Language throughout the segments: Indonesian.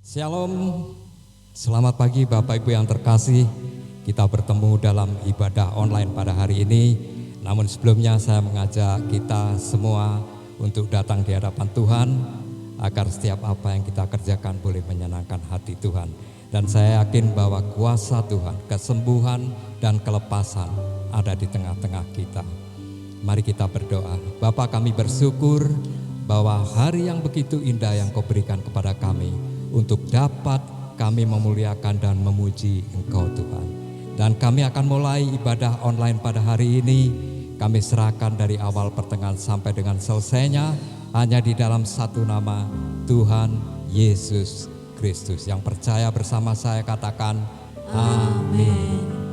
Shalom, selamat pagi Bapak Ibu yang terkasih. Kita bertemu dalam ibadah online pada hari ini. Namun sebelumnya saya mengajak kita semua untuk datang di hadapan Tuhan, agar setiap apa yang kita kerjakan boleh menyenangkan hati Tuhan. Dan saya yakin bahwa kuasa Tuhan, kesembuhan dan kelepasan ada di tengah-tengah kita. Mari kita berdoa. Bapa, kami bersyukur bahwa hari yang begitu indah yang Kau berikan kepada kami, untuk dapat kami memuliakan dan memuji Engkau Tuhan. Dan kami akan mulai ibadah online pada hari ini. Kami serahkan dari awal pertengahan sampai dengan selesainya hanya di dalam satu nama, Tuhan Yesus Kristus. Yang percaya bersama saya katakan amin.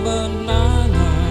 Kemenangan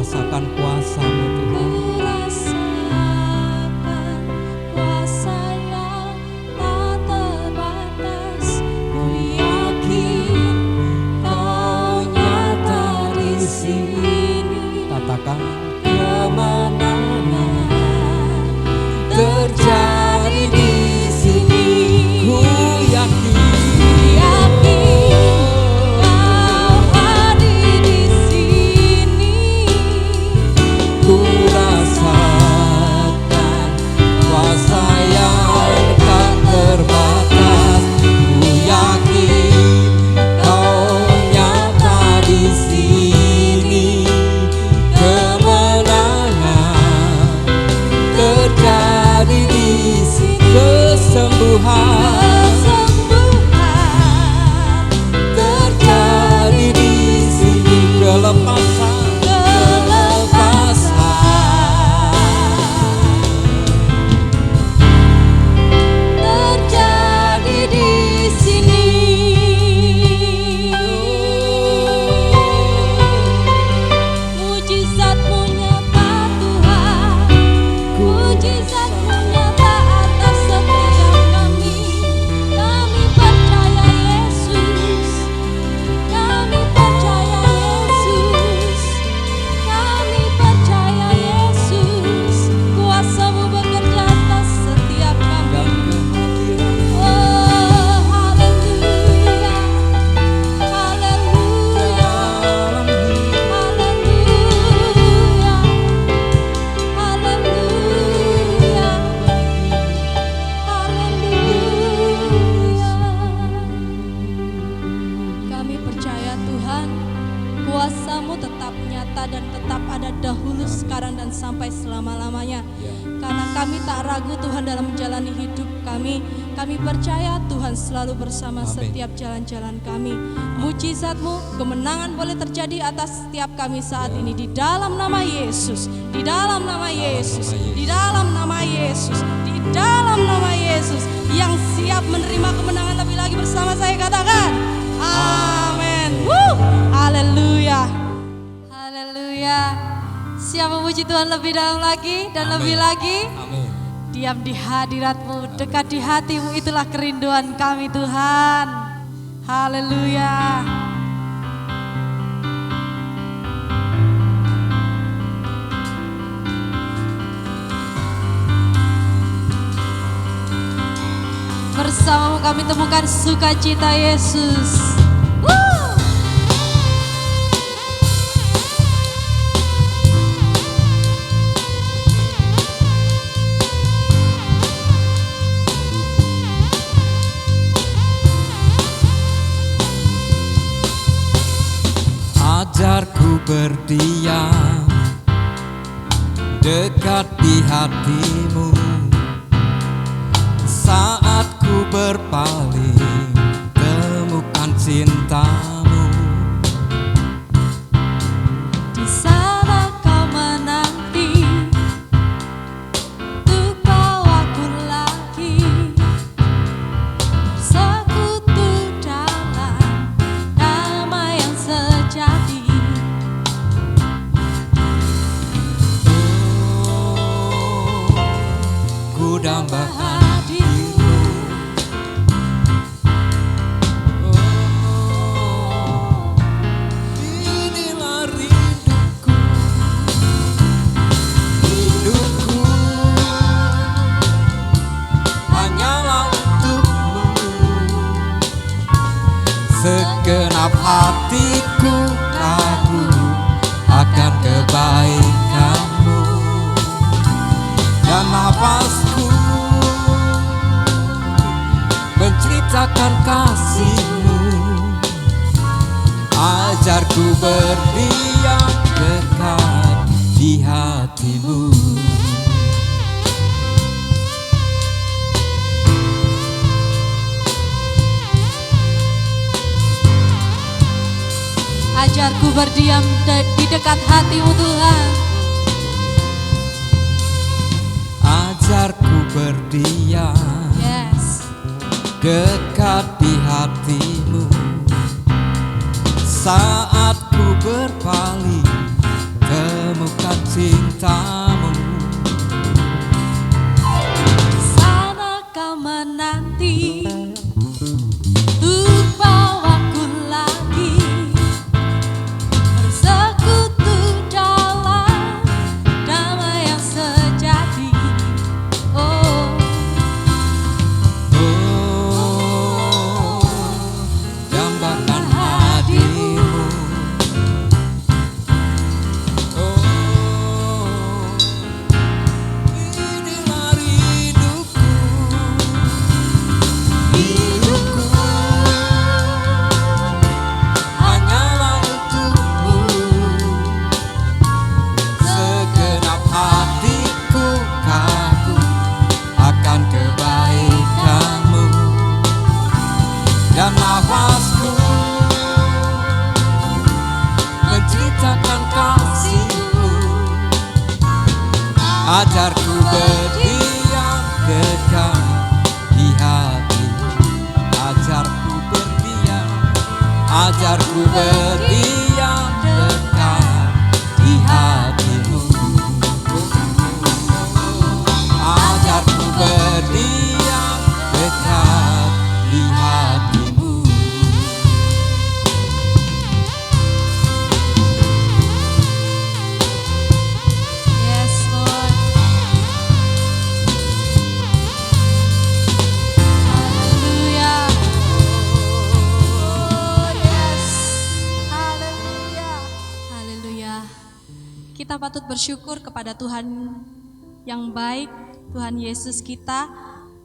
rasakan kuasa-Mu Tuhan. Katakan kemenangan terjadi di sini. Ku yakin Kau hadir di sini. ku rasakan kuasa yang tak terbatas. Ku yakin Kau nyata di sini. Kemenangan terjadi di sini. Kesembuhan terjadi di sini. Kelepasan terjadi di sini. Mujizat-Mu nyata Tuhan, mujizat-Mu nyata atas setiap kami. Kami percaya Yesus, kami percaya Yesus, kami percaya Yesus. Kuasa-Mu bekerja atas setiap kami. Oh, haleluya, haleluya, haleluya, haleluya, haleluya. Kami percaya Tuhan, kuasa-Mu tetap nyata dan tetap ada dahulu, sekarang dan sampai selama-lamanya. Karena kami tak ragu Tuhan dalam menjalani hidup kami. Kami percaya Tuhan selalu bersama Amin. setiap jalan-jalan kami. Mujizat-Mu, kemenangan boleh terjadi atas setiap kami saat ini. Di dalam nama Yesus, di dalam nama Yesus, di dalam nama Yesus, di dalam nama Yesus. Yang siap menerima kemenangan lebih lagi bersama saya katakan amin. Haleluya, haleluya. Siap memuji Tuhan lebih dalam lagi dan lebih lagi. Amin. Diam di hadirat-Mu, dekat di hati-Mu, itulah kerinduan kami Tuhan. Haleluya. Bersama-Mu kami temukan sukacita Yesus. Ajarku berdiam dekat di hati-Mu. Saat ku berpaling, temukan cinta-Mu. Di sana Kau menanti untuk bawaku lagi sekutu dalam damai yang sejati. Ku dambakan Hadir-Mu, inilah rinduku, hidupku hanyalah untuk-Mu. Segenap hatiku kagum akan kebaikan-Mu, dan nafasku menceritakan kasih-Mu. Ajarku berdiam dekat di hati-Mu. ajarku berdiam di dekat hati-Mu Tuhan. Ajarku berdiam Yes. dekat di hati-Mu. Saat ku berpaling, temukan ajarku berdiam dekat di hatimu, ajarku berdiam, ajarku berdiam dekat di hatimu, ajarku berdiam dekat di hatimu. Yes, Lord. Haleluya. Oh, yes. Haleluya. Haleluya. Kita patut bersyukur kepada Tuhan yang baik, Tuhan Yesus kita,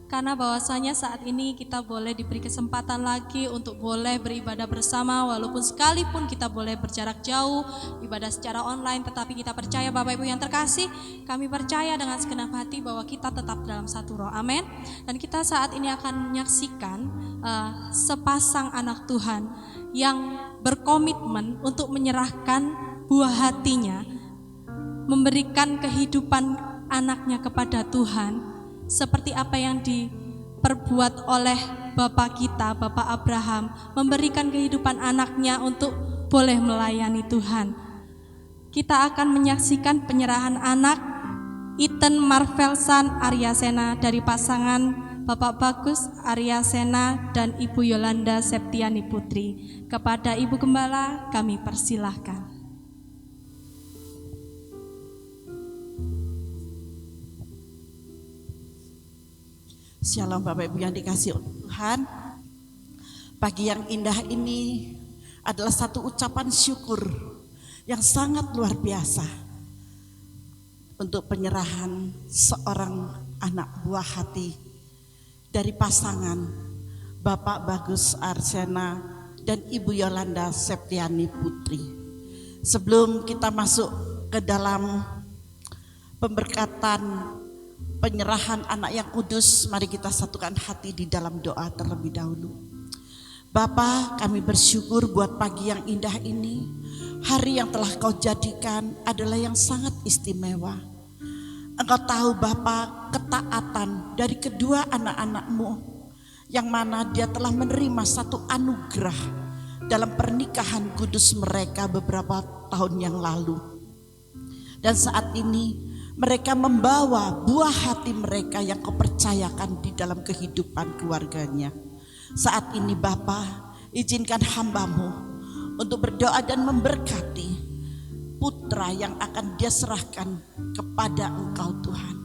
karena bahwasanya saat ini kita boleh diberi kesempatan lagi untuk boleh beribadah bersama, walaupun sekalipun kita boleh berjarak jauh, ibadah secara online, tetapi kita percaya Bapak Ibu yang terkasih, kami percaya dengan segenap hati bahwa kita tetap dalam satu roh, amin. Dan kita saat ini akan menyaksikan sepasang anak Tuhan yang berkomitmen untuk menyerahkan buah hatinya, memberikan kehidupan anaknya kepada Tuhan, seperti apa yang diperbuat oleh Bapak kita, Bapak Abraham, memberikan kehidupan anaknya untuk boleh melayani Tuhan. Kita akan menyaksikan penyerahan anak Ethan Marvelsan Aryasena dari pasangan Bapak Bagus Aryasena dan Ibu Yolanda Septiani Putri. Kepada Ibu Gembala kami persilahkan. Shalom Bapak Ibu yang dikasihi oleh Tuhan. Pagi yang indah ini adalah satu ucapan syukur yang sangat luar biasa untuk penyerahan seorang anak buah hati dari pasangan Bapak Bagus Arsena dan Ibu Yolanda Septiani Putri. Sebelum kita masuk ke dalam pemberkatan penyerahan anak yang kudus, mari kita satukan hati di dalam doa terlebih dahulu. Bapa, kami bersyukur buat pagi yang indah ini. Hari yang telah Kau jadikan adalah yang sangat istimewa. Engkau tahu Bapa, ketaatan dari kedua anak-anak-Mu, yang mana dia telah menerima satu anugerah dalam pernikahan kudus mereka beberapa tahun yang lalu. Dan saat ini mereka membawa buah hati mereka yang Kau percayakan di dalam kehidupan keluarganya. Saat ini Bapa, izinkan hamba-Mu untuk berdoa dan memberkati putra yang akan dia serahkan kepada Engkau Tuhan.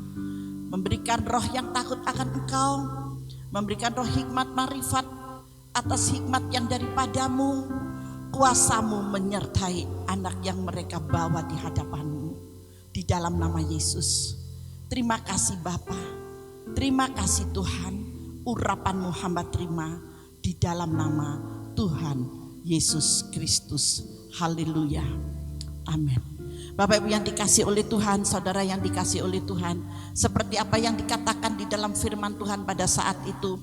Memberikan roh yang takut akan Engkau, memberikan roh hikmat marifat atas hikmat yang daripada-Mu, kuasa-Mu menyertai anak yang mereka bawa di hadapan-Mu. Di dalam nama Yesus. Terima kasih Bapa, terima kasih Tuhan. Urapan-Mu hamba terima di dalam nama Tuhan Yesus Kristus. Haleluya. Amin. Bapak Ibu yang dikasihi oleh Tuhan, saudara yang dikasihi oleh Tuhan, seperti apa yang dikatakan di dalam firman Tuhan pada saat itu,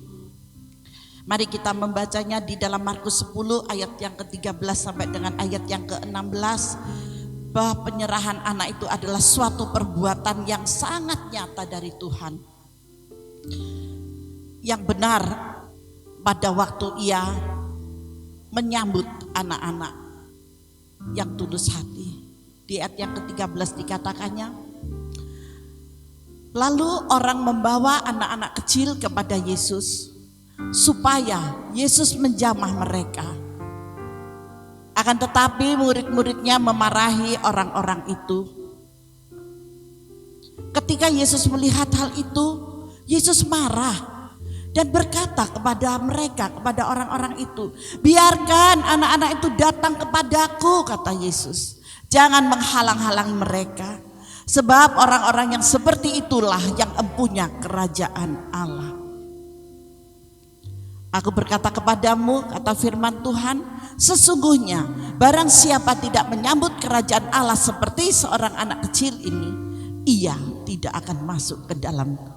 mari kita membacanya di dalam Markus 10 ayat yang ke-13 sampai dengan ayat yang ke-16. Bahwa penyerahan anak itu adalah suatu perbuatan yang sangat nyata dari Tuhan, yang benar pada waktu Ia menyambut anak-anak yang tulus hati. Di ayat yang ke-13 dikatakannya, lalu orang membawa anak-anak kecil kepada Yesus supaya Yesus menjamah mereka. Akan tetapi murid-muridnya memarahi orang-orang itu. Ketika Yesus melihat hal itu, Yesus marah dan berkata kepada mereka, kepada orang-orang itu, biarkan anak-anak itu datang kepadaku, kata Yesus. Jangan menghalang-halangi mereka, sebab orang-orang yang seperti itulah yang empunya kerajaan Allah. Aku berkata kepadamu, kata firman Tuhan, sesungguhnya barang siapa tidak menyambut kerajaan Allah seperti seorang anak kecil ini, ia tidak akan masuk ke dalamnya.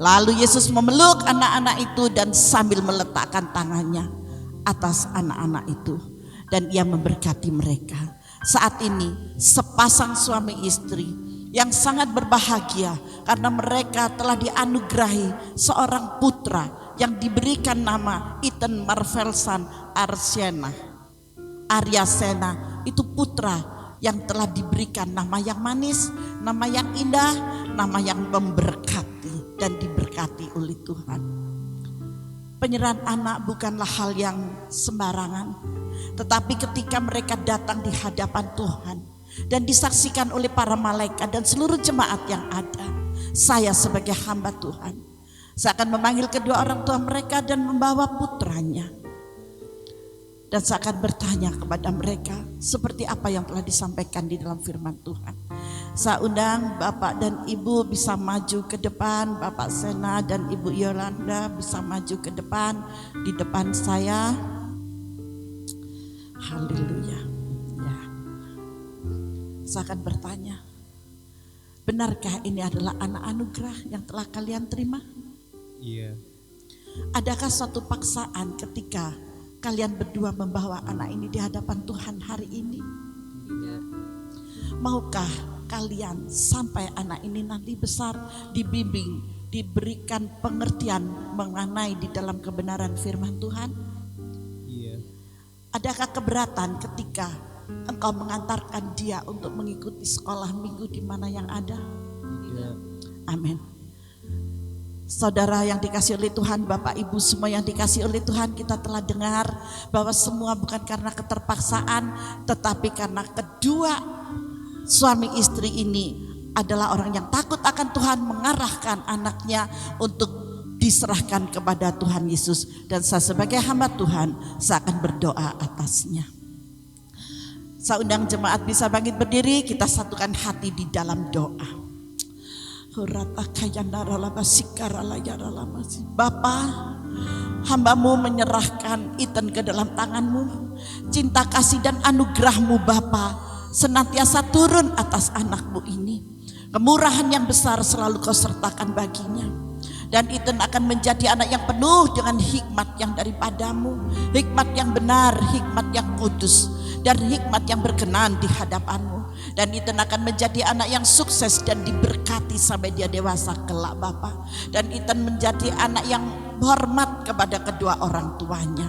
Lalu Yesus memeluk anak-anak itu dan sambil meletakkan tangannya atas anak-anak itu, dan ia memberkati mereka. Saat ini sepasang suami istri yang sangat berbahagia karena mereka telah dianugerahi seorang putra yang diberikan nama Ethan Marvelson Aryasena. Itu putra yang telah diberikan nama yang manis, nama yang indah, nama yang memberkati dan diberkati oleh Tuhan. Penyerahan anak bukanlah hal yang sembarangan, tetapi ketika mereka datang di hadapan Tuhan dan disaksikan oleh para malaikat dan seluruh jemaat yang ada, saya sebagai hamba Tuhan, saya akan memanggil kedua orang tua mereka dan membawa putranya. Dan saya akan bertanya kepada mereka seperti apa yang telah disampaikan di dalam firman Tuhan. Saya undang Bapak dan Ibu bisa maju ke depan. Bapak Sena dan Ibu Yolanda bisa maju ke depan, di depan saya. Haleluya. Ya. Saya akan bertanya, benarkah ini adalah anak anugerah yang telah kalian terima? Iya. Adakah suatu paksaan ketika kalian berdua membawa anak ini di hadapan Tuhan hari ini? Tidak. Maukah kalian sampai anak ini nanti besar dibimbing, diberikan pengertian mengenai di dalam kebenaran firman Tuhan? Iya. Adakah keberatan ketika engkau mengantarkan dia untuk mengikuti sekolah minggu di mana yang ada? Tidak. Amin. Saudara yang dikasih oleh Tuhan, Bapak Ibu semua yang dikasih oleh Tuhan, kita telah dengar bahwa semua bukan karena keterpaksaan, tetapi karena kedua suami istri ini adalah orang yang takut akan Tuhan, mengarahkan anaknya untuk diserahkan kepada Tuhan Yesus. Dan saya sebagai hamba Tuhan, saya akan berdoa atasnya. Saya undang jemaat bisa bangkit berdiri, kita satukan hati di dalam doa. Bapa, hambamu menyerahkan Ethan ke dalam tanganmu. Cinta kasih dan anugerahmu Bapa senantiasa turun atas anakmu ini. Kemurahan yang besar selalu kau sertakan baginya. Dan Ethan akan menjadi anak yang penuh dengan hikmat yang daripadamu, hikmat yang benar, hikmat yang kudus, dan hikmat yang berkenan di hadapanmu. Dan Ethan akan menjadi anak yang sukses dan diberkati sampai dia dewasa kelak Bapa. Dan Ethan menjadi anak yang hormat kepada kedua orang tuanya,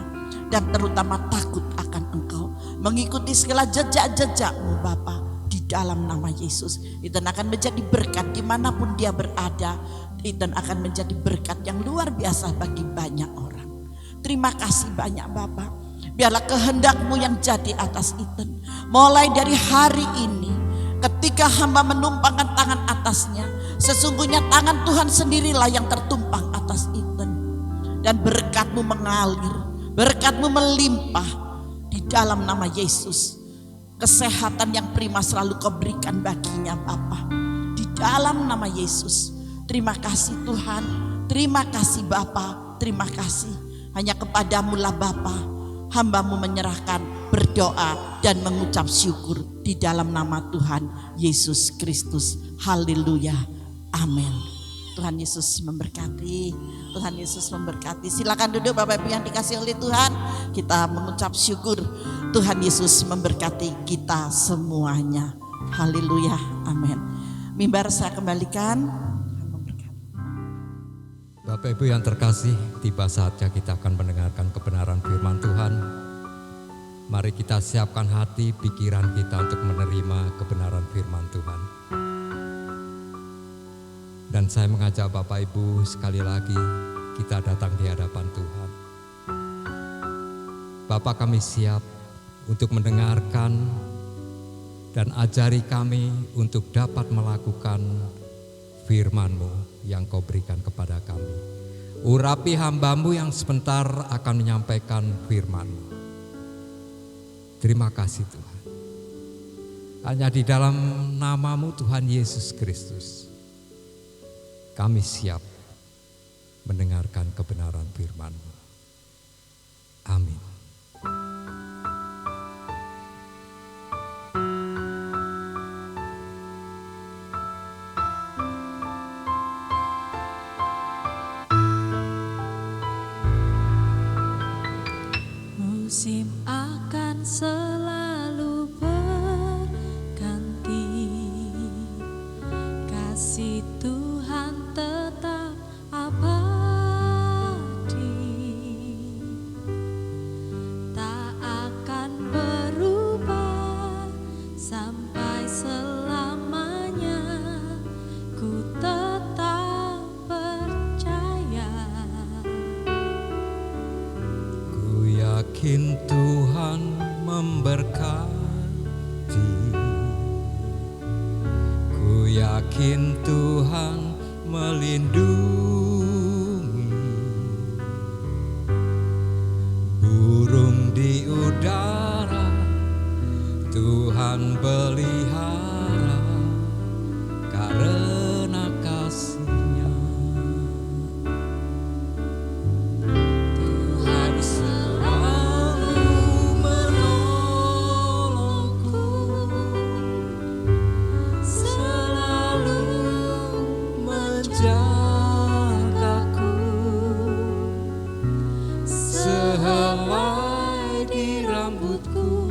dan terutama takut akan Engkau, mengikuti segala jejak-jejakmu Bapa. Di dalam nama Yesus, Ethan akan menjadi berkat dimanapun dia berada. Ethan akan menjadi berkat yang luar biasa bagi banyak orang. Terima kasih banyak Bapa. Biarlah kehendak-Mu yang jadi atas Ethan. Mulai dari hari ini, ketika hamba menumpangkan tangan atasnya, sesungguhnya tangan Tuhan sendirilah yang tertumpang atas Ethan. Dan berkat-Mu mengalir, berkat-Mu melimpah di dalam nama Yesus. Kesehatan yang prima selalu Kau berikan baginya Bapa. Di dalam nama Yesus. Terima kasih Tuhan, terima kasih Bapa, terima kasih. Hanya kepadamu lah Bapa, hamba-Mu menyerahkan, berdoa dan mengucap syukur di dalam nama Tuhan Yesus Kristus. Haleluya, amin. Tuhan Yesus memberkati, Tuhan Yesus memberkati. Silakan duduk Bapak Ibu yang dikasih oleh Tuhan. Kita mengucap syukur, Tuhan Yesus memberkati kita semuanya. Haleluya, amin. Mimbar saya kembalikan. Bapak Ibu yang terkasih, tiba saatnya kita akan mendengarkan kebenaran firman Tuhan. Mari kita siapkan hati, pikiran kita untuk menerima kebenaran firman Tuhan. Dan saya mengajak Bapak Ibu sekali lagi, kita datang di hadapan Tuhan. Bapa, kami siap untuk mendengarkan dan ajari kami untuk dapat melakukan firman-Mu yang Kau berikan kepada kami. Urapi hamba-Mu yang sebentar akan menyampaikan firman-Mu. Terima kasih Tuhan. Hanya di dalam nama-Mu Tuhan Yesus Kristus, kami siap mendengarkan kebenaran firman-Mu. Amin. Musim akan selalu berganti, memberkati. Ku yakin Tuhan melindungi burung di udara, Tuhan pelihara karena kasih-Nya. Tuhan selalu menolongku, selalu menjagaku, sehelai di rambutku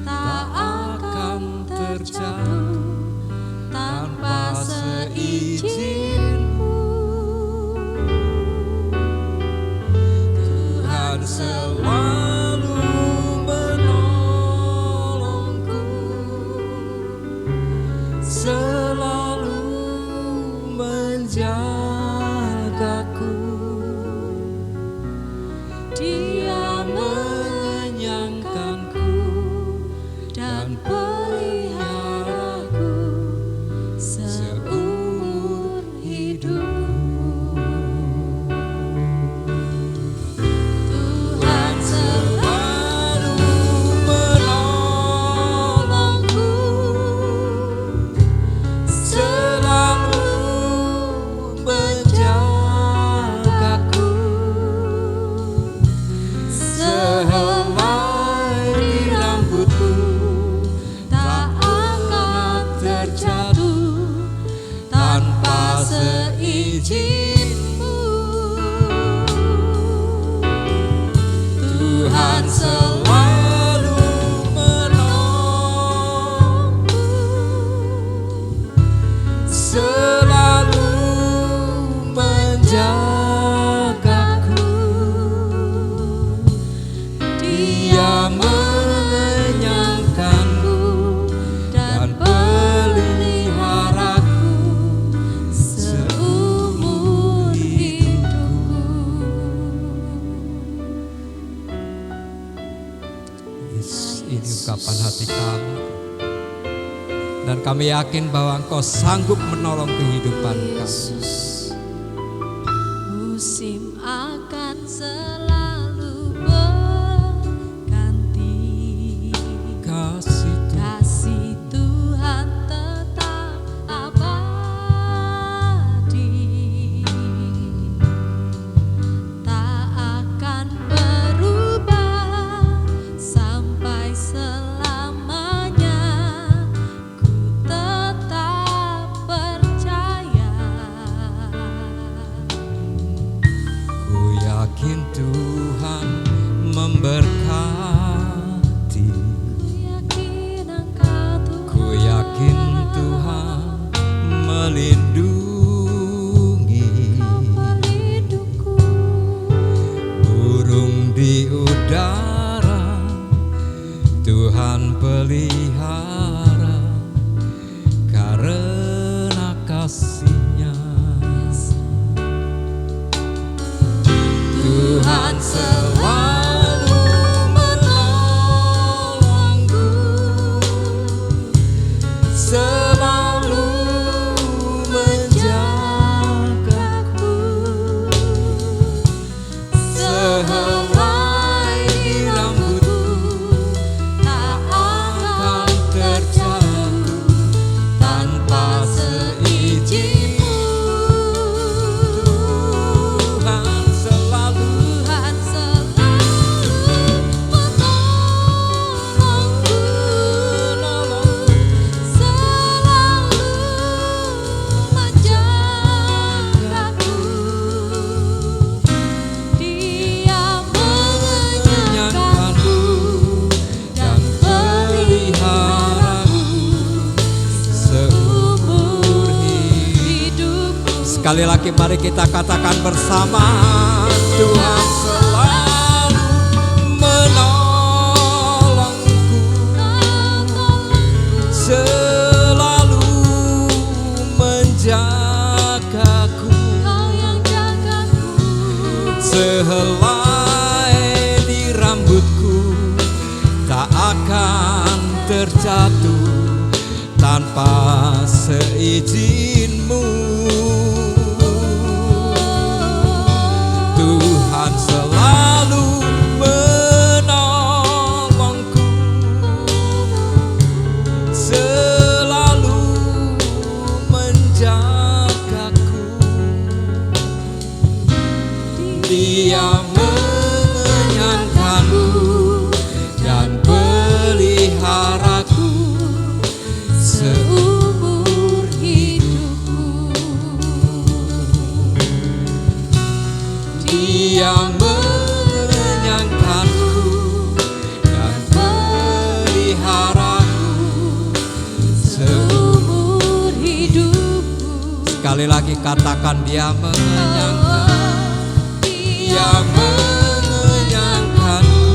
tak akan terjatuh tanpa seizinku. Tuhan selalu menolongku, selalu menjagaku. Dia mengenyangkanku dan peliharaku seumur hidupku. Tuhan selalu menolongku, selalu menjagaku, sehelai di rambutku tak akan terjatuh tanpa seizinku. Tuhan selalu menolongku, selalu menjagaku. Dia mengenyangkanku dan peliharaku seumur hidupku. Yes, ini ungkapan hati kami, dan kami yakin bahwa Engkau sanggup menolong kehidupan kami. Musim akan selalu berganti, kasih Tuhan tetap abadi, tak akan berubah sampai selamanya. Ku tetap percaya. Ku yakin Tuhan memberkati. Ku yakin Tuhan melindungi burung di udara, Tuhan pelihara karena kasih-Nya. Tuhan selalu menolongku, selalu menjagaku, sehelai di rambutku tak akan terjatuh tanpa seizinku. Tuhan selalu Sekali lagi mari kita katakan bersama, Tuhan selalu menolongku, selalu menjagaku, sehelai di rambutku tak akan terjatuh tanpa seizin-Mu. Tuhan selalu menolongku, selalu menjagaku. Dia mengenyangkanku dan peliharaku seumur hidupku. Dia mengenyangkanku dan peliharaku seumur hidupku. Sekali lagi katakan, Dia mengenyangkan. Dia mengenyangkanku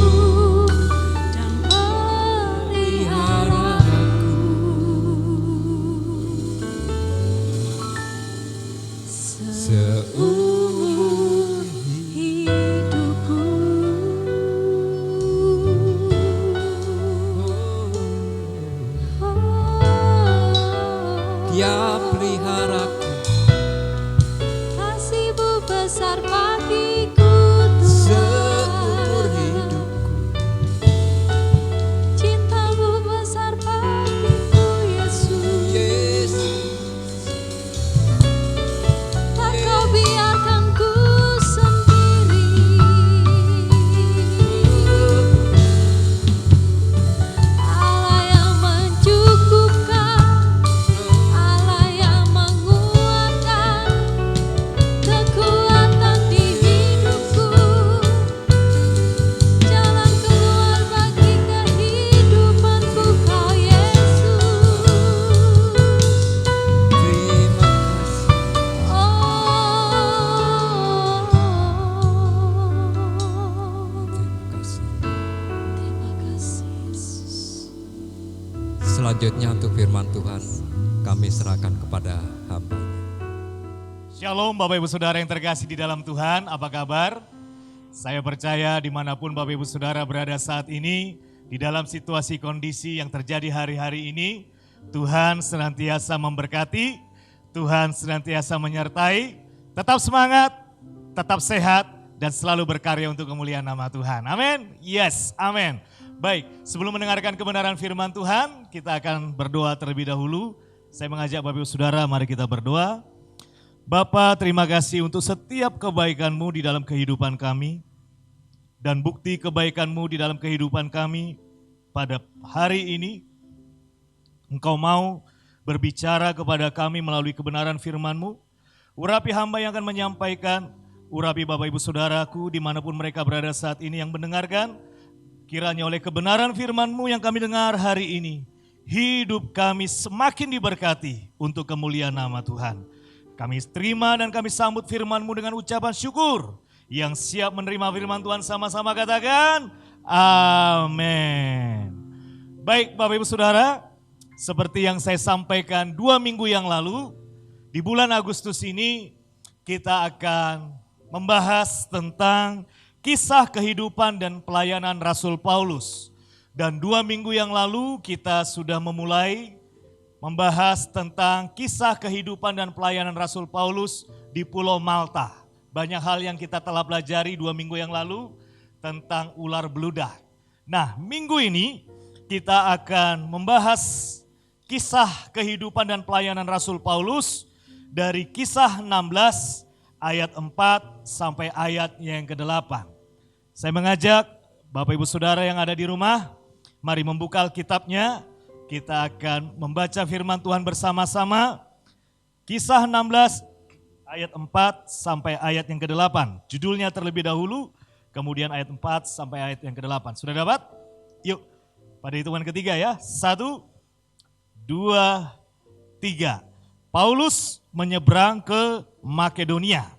dan peliharaku seumur hidupku. Dia peliharaku, Kasih-Mu besar bagiku seumur hidupku. Cinta-Mu besar bagiku Yesus. Yesus, Tak Kau biarkan ku sendiri. Allah yang mencukupkan, Allah yang menguatkan, kekuatan di hidupku, jalan keluar bagi kehidupanku Kau Yesus. terima kasih. Terima kasih. Terima kasih Yesus. Selanjutnya untuk firman Tuhan kami serahkan kepada hamba. Shalom Bapak Ibu Saudara yang terkasih di dalam Tuhan, apa kabar? Saya percaya dimanapun Bapak Ibu Saudara berada saat ini, di dalam situasi kondisi yang terjadi hari-hari ini, Tuhan senantiasa memberkati, Tuhan senantiasa menyertai, tetap semangat, tetap sehat, dan selalu berkarya untuk kemuliaan nama Tuhan. Amin? Yes, amin. Baik, sebelum mendengarkan kebenaran firman Tuhan, kita akan berdoa terlebih dahulu. Saya mengajak Bapak Ibu Saudara, mari kita berdoa. Bapa, terima kasih untuk setiap kebaikan-Mu di dalam kehidupan kami, dan bukti kebaikan-Mu di dalam kehidupan kami pada hari ini. Engkau mau berbicara kepada kami melalui kebenaran firman-Mu. Urapi hamba yang akan menyampaikan, urapi Bapak Ibu Saudaraku dimanapun mereka berada saat ini yang mendengarkan. Kiranya oleh kebenaran firman-Mu yang kami dengar hari ini, hidup kami semakin diberkati untuk kemuliaan nama Tuhan. Kami terima dan kami sambut firman-Mu dengan ucapan syukur. Yang siap menerima firman Tuhan sama-sama katakan, amin. Baik Bapak Ibu Saudara, seperti yang saya sampaikan 2 minggu yang lalu, di bulan Agustus ini kita akan membahas tentang kisah kehidupan dan pelayanan Rasul Paulus. Dan 2 minggu yang lalu kita sudah memulai membahas tentang kisah kehidupan dan pelayanan Rasul Paulus di Pulau Malta. Banyak hal yang kita telah pelajari 2 minggu yang lalu tentang ular beludak. Nah, minggu ini kita akan membahas kisah kehidupan dan pelayanan Rasul Paulus dari kisah 16 ayat 4 sampai ayat yang ke-8. Saya mengajak Bapak Ibu Saudara yang ada di rumah, mari membuka Alkitabnya. Kita akan membaca firman Tuhan bersama-sama. Kisah 16 ayat 4 sampai ayat yang ke-8. Judulnya terlebih dahulu, kemudian ayat 4 sampai ayat yang ke-8. Sudah dapat? Yuk, pada hitungan ketiga ya. 1, 2, 3. Paulus menyeberang ke Makedonia.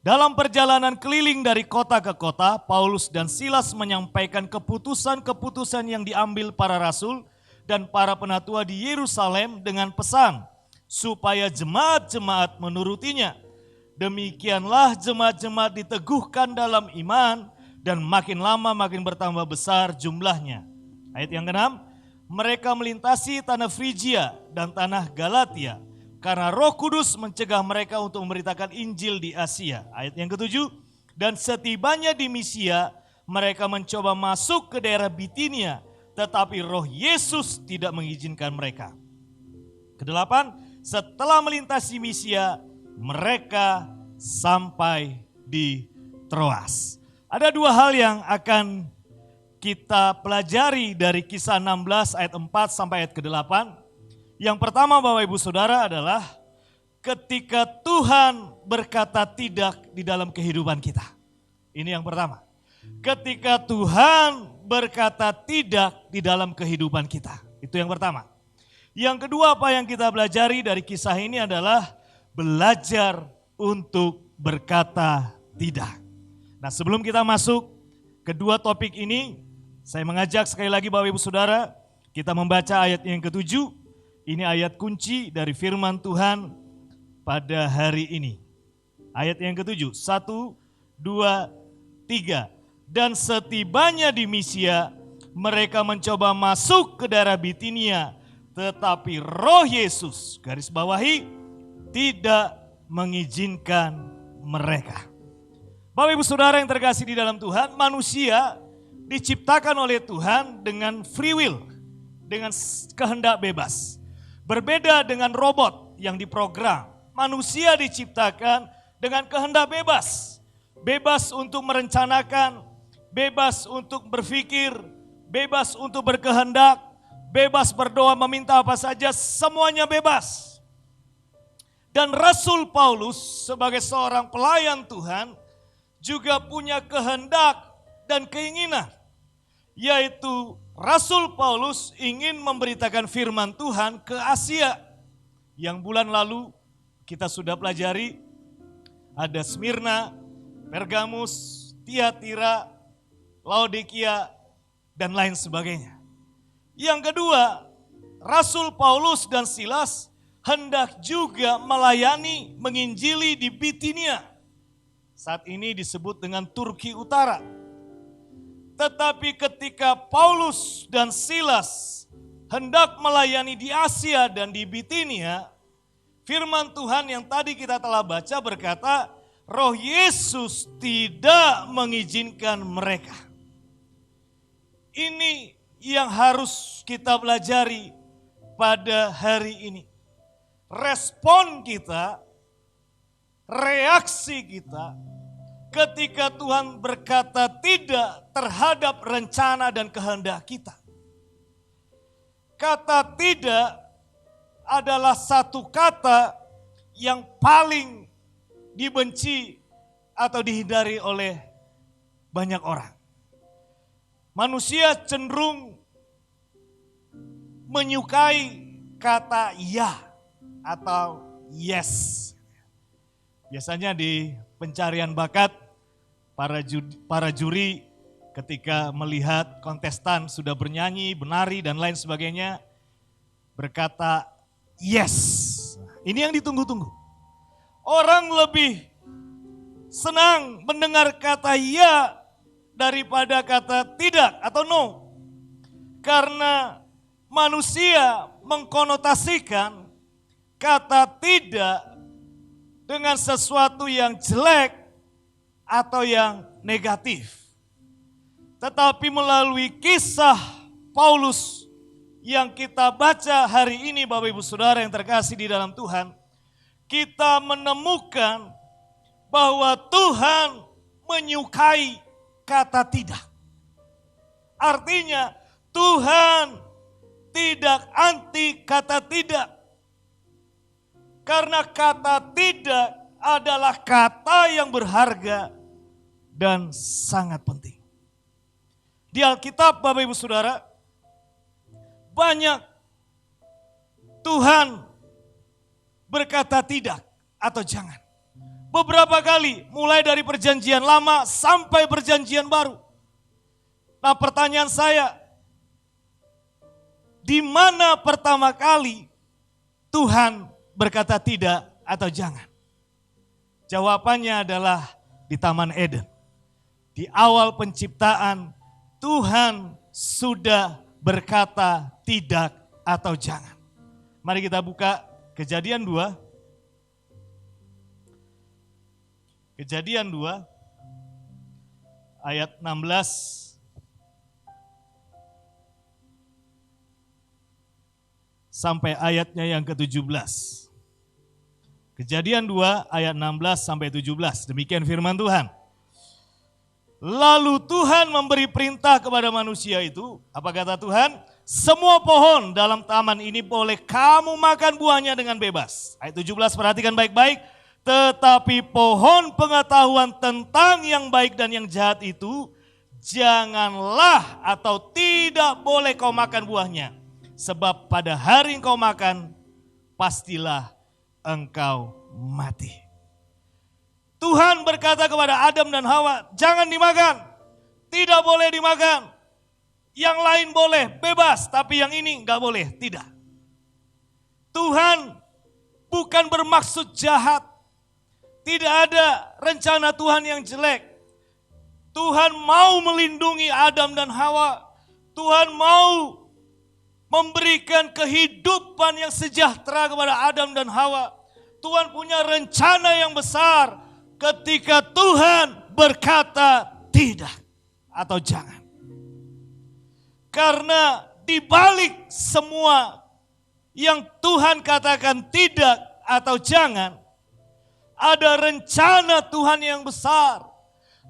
Dalam perjalanan keliling dari kota ke kota, Paulus dan Silas menyampaikan keputusan-keputusan yang diambil para rasul dan para penatua di Yerusalem dengan pesan supaya jemaat-jemaat menurutinya. Demikianlah jemaat-jemaat diteguhkan dalam iman dan makin lama makin bertambah besar jumlahnya. Ayat yang ke-6, mereka melintasi tanah Frigia dan tanah Galatia karena Roh Kudus mencegah mereka untuk memberitakan Injil di Asia. Ayat yang ke-7, dan setibanya di Misia, mereka mencoba masuk ke daerah Bitinia, tetapi Roh Yesus tidak mengizinkan mereka. Ke-8, setelah melintasi Misia, mereka sampai di Troas. Ada dua hal yang akan kita pelajari dari Kisah 16 ayat 4 sampai ayat ke-8. Yang pertama Bapak Ibu Saudara adalah ketika Tuhan berkata tidak di dalam kehidupan kita. Ini yang pertama. Ketika Tuhan berkata tidak di dalam kehidupan kita. Itu yang pertama. Yang kedua apa yang kita pelajari dari kisah ini adalah belajar untuk berkata tidak. Nah, sebelum kita masuk kedua topik ini, saya mengajak sekali lagi Bapak Ibu Saudara, kita membaca ayat yang ke-7. Ini ayat kunci dari firman Tuhan pada hari ini. Ayat yang ke-7, 1, 2, 3. Dan setibanya di Misia, mereka mencoba masuk ke daerah Bitinia, tetapi Roh Yesus, garis bawahi, tidak mengizinkan mereka. Bapak Ibu Saudara yang terkasih di dalam Tuhan, manusia diciptakan oleh Tuhan dengan free will, dengan kehendak bebas. Berbeda dengan robot yang diprogram, manusia diciptakan dengan kehendak bebas. Bebas untuk merencanakan, bebas untuk berpikir, bebas untuk berkehendak, bebas berdoa meminta apa saja, semuanya bebas. Dan Rasul Paulus sebagai seorang pelayan Tuhan juga punya kehendak dan keinginan. Yaitu Rasul Paulus ingin memberitakan firman Tuhan ke Asia. Yang bulan lalu kita sudah pelajari, ada Smyrna, Pergamus, Tiatira, Laodikia, dan lain sebagainya. Yang kedua, Rasul Paulus dan Silas hendak juga melayani, menginjili di Bitinia. Saat ini disebut dengan Turki Utara. Tetapi ketika Paulus dan Silas hendak melayani di Asia dan di Bitinia, firman Tuhan yang tadi kita telah baca berkata, Roh Yesus tidak mengizinkan mereka. Ini yang harus kita pelajari pada hari ini. Respon kita, reaksi kita, ketika Tuhan berkata tidak terhadap rencana dan kehendak kita. Kata tidak adalah satu kata yang paling dibenci atau dihindari oleh banyak orang. Manusia cenderung menyukai kata ya atau yes. Biasanya di pencarian bakat, para juri ketika melihat kontestan sudah bernyanyi, menari dan lain sebagainya, berkata yes. Ini yang ditunggu-tunggu. Orang lebih senang mendengar kata ya daripada kata tidak atau no. Karena manusia mengkonotasikan kata tidak dengan sesuatu yang jelek atau yang negatif. Tetapi melalui kisah Paulus yang kita baca hari ini Bapak Ibu Saudara yang terkasih di dalam Tuhan, kita menemukan bahwa Tuhan menyukai kata tidak. Artinya Tuhan tidak anti kata tidak. Karena kata tidak adalah kata yang berharga dan sangat penting. Di Alkitab Bapak Ibu Saudara, banyak Tuhan berkata tidak atau jangan. Beberapa kali, mulai dari perjanjian lama sampai perjanjian baru. Nah, pertanyaan saya, di mana pertama kali Tuhan berkata tidak atau jangan? Jawabannya adalah di Taman Eden. Di awal penciptaan, Tuhan sudah berkata tidak atau jangan. Mari kita buka Kejadian 2. Kejadian 2 ayat 16 sampai ayatnya yang ke-17. Kejadian 2 ayat 16 sampai 17. Demikian firman Tuhan. Lalu Tuhan memberi perintah kepada manusia itu. Apa kata Tuhan? Semua pohon dalam taman ini boleh kamu makan buahnya dengan bebas. Ayat 17 perhatikan baik-baik. Tetapi pohon pengetahuan tentang yang baik dan yang jahat itu janganlah atau tidak boleh kau makan buahnya. Sebab pada hari engkau makan, pastilah engkau mati. Tuhan berkata kepada Adam dan Hawa, jangan dimakan, tidak boleh dimakan. Yang lain boleh, bebas, tapi yang ini enggak boleh, tidak. Tuhan bukan bermaksud jahat. Tidak ada rencana Tuhan yang jelek. Tuhan mau melindungi Adam dan Hawa. Tuhan mau memberikan kehidupan yang sejahtera kepada Adam dan Hawa. Tuhan punya rencana yang besar ketika Tuhan berkata tidak atau jangan. Karena di balik semua yang Tuhan katakan tidak atau jangan, ada rencana Tuhan yang besar.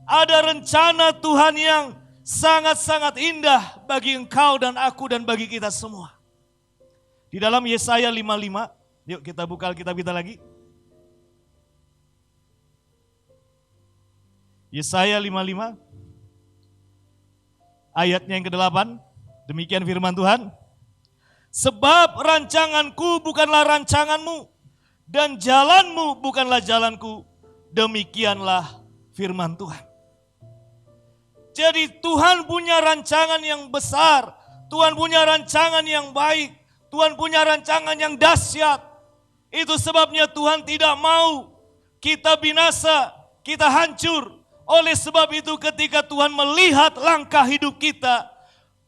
Ada rencana Tuhan yang sangat-sangat indah bagi engkau dan aku dan bagi kita semua. Di dalam Yesaya 55, yuk kita buka Alkitab kita lagi. Yesaya 55, ayatnya yang ke-8, demikian firman Tuhan. Sebab rancanganku bukanlah rancanganmu, dan jalanmu bukanlah jalanku, demikianlah firman Tuhan. Jadi Tuhan punya rancangan yang besar, Tuhan punya rancangan yang baik, Tuhan punya rancangan yang dahsyat. Itu sebabnya Tuhan tidak mau kita binasa, kita hancur. Oleh sebab itu ketika Tuhan melihat langkah hidup kita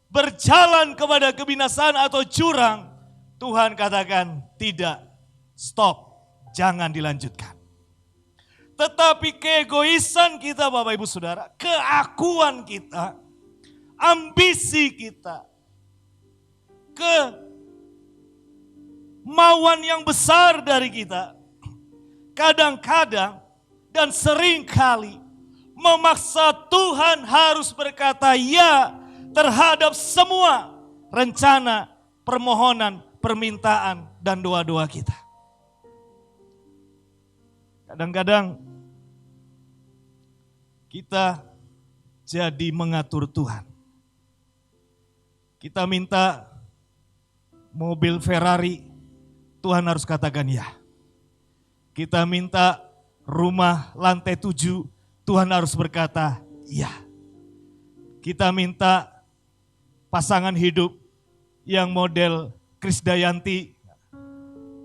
berjalan kepada kebinasaan atau jurang, Tuhan katakan tidak, stop, jangan dilanjutkan. Tetapi keegoisan kita Bapak Ibu Saudara, keakuan kita, ambisi kita, kemauan yang besar dari kita, kadang-kadang dan seringkali memaksa Tuhan harus berkata ya terhadap semua rencana, permohonan, permintaan, dan doa-doa kita. Kadang-kadang kita jadi mengatur Tuhan. Kita minta mobil Ferrari, Tuhan harus katakan ya. Kita minta rumah lantai 7, Tuhan harus berkata ya. Kita minta pasangan hidup yang model Krisdayanti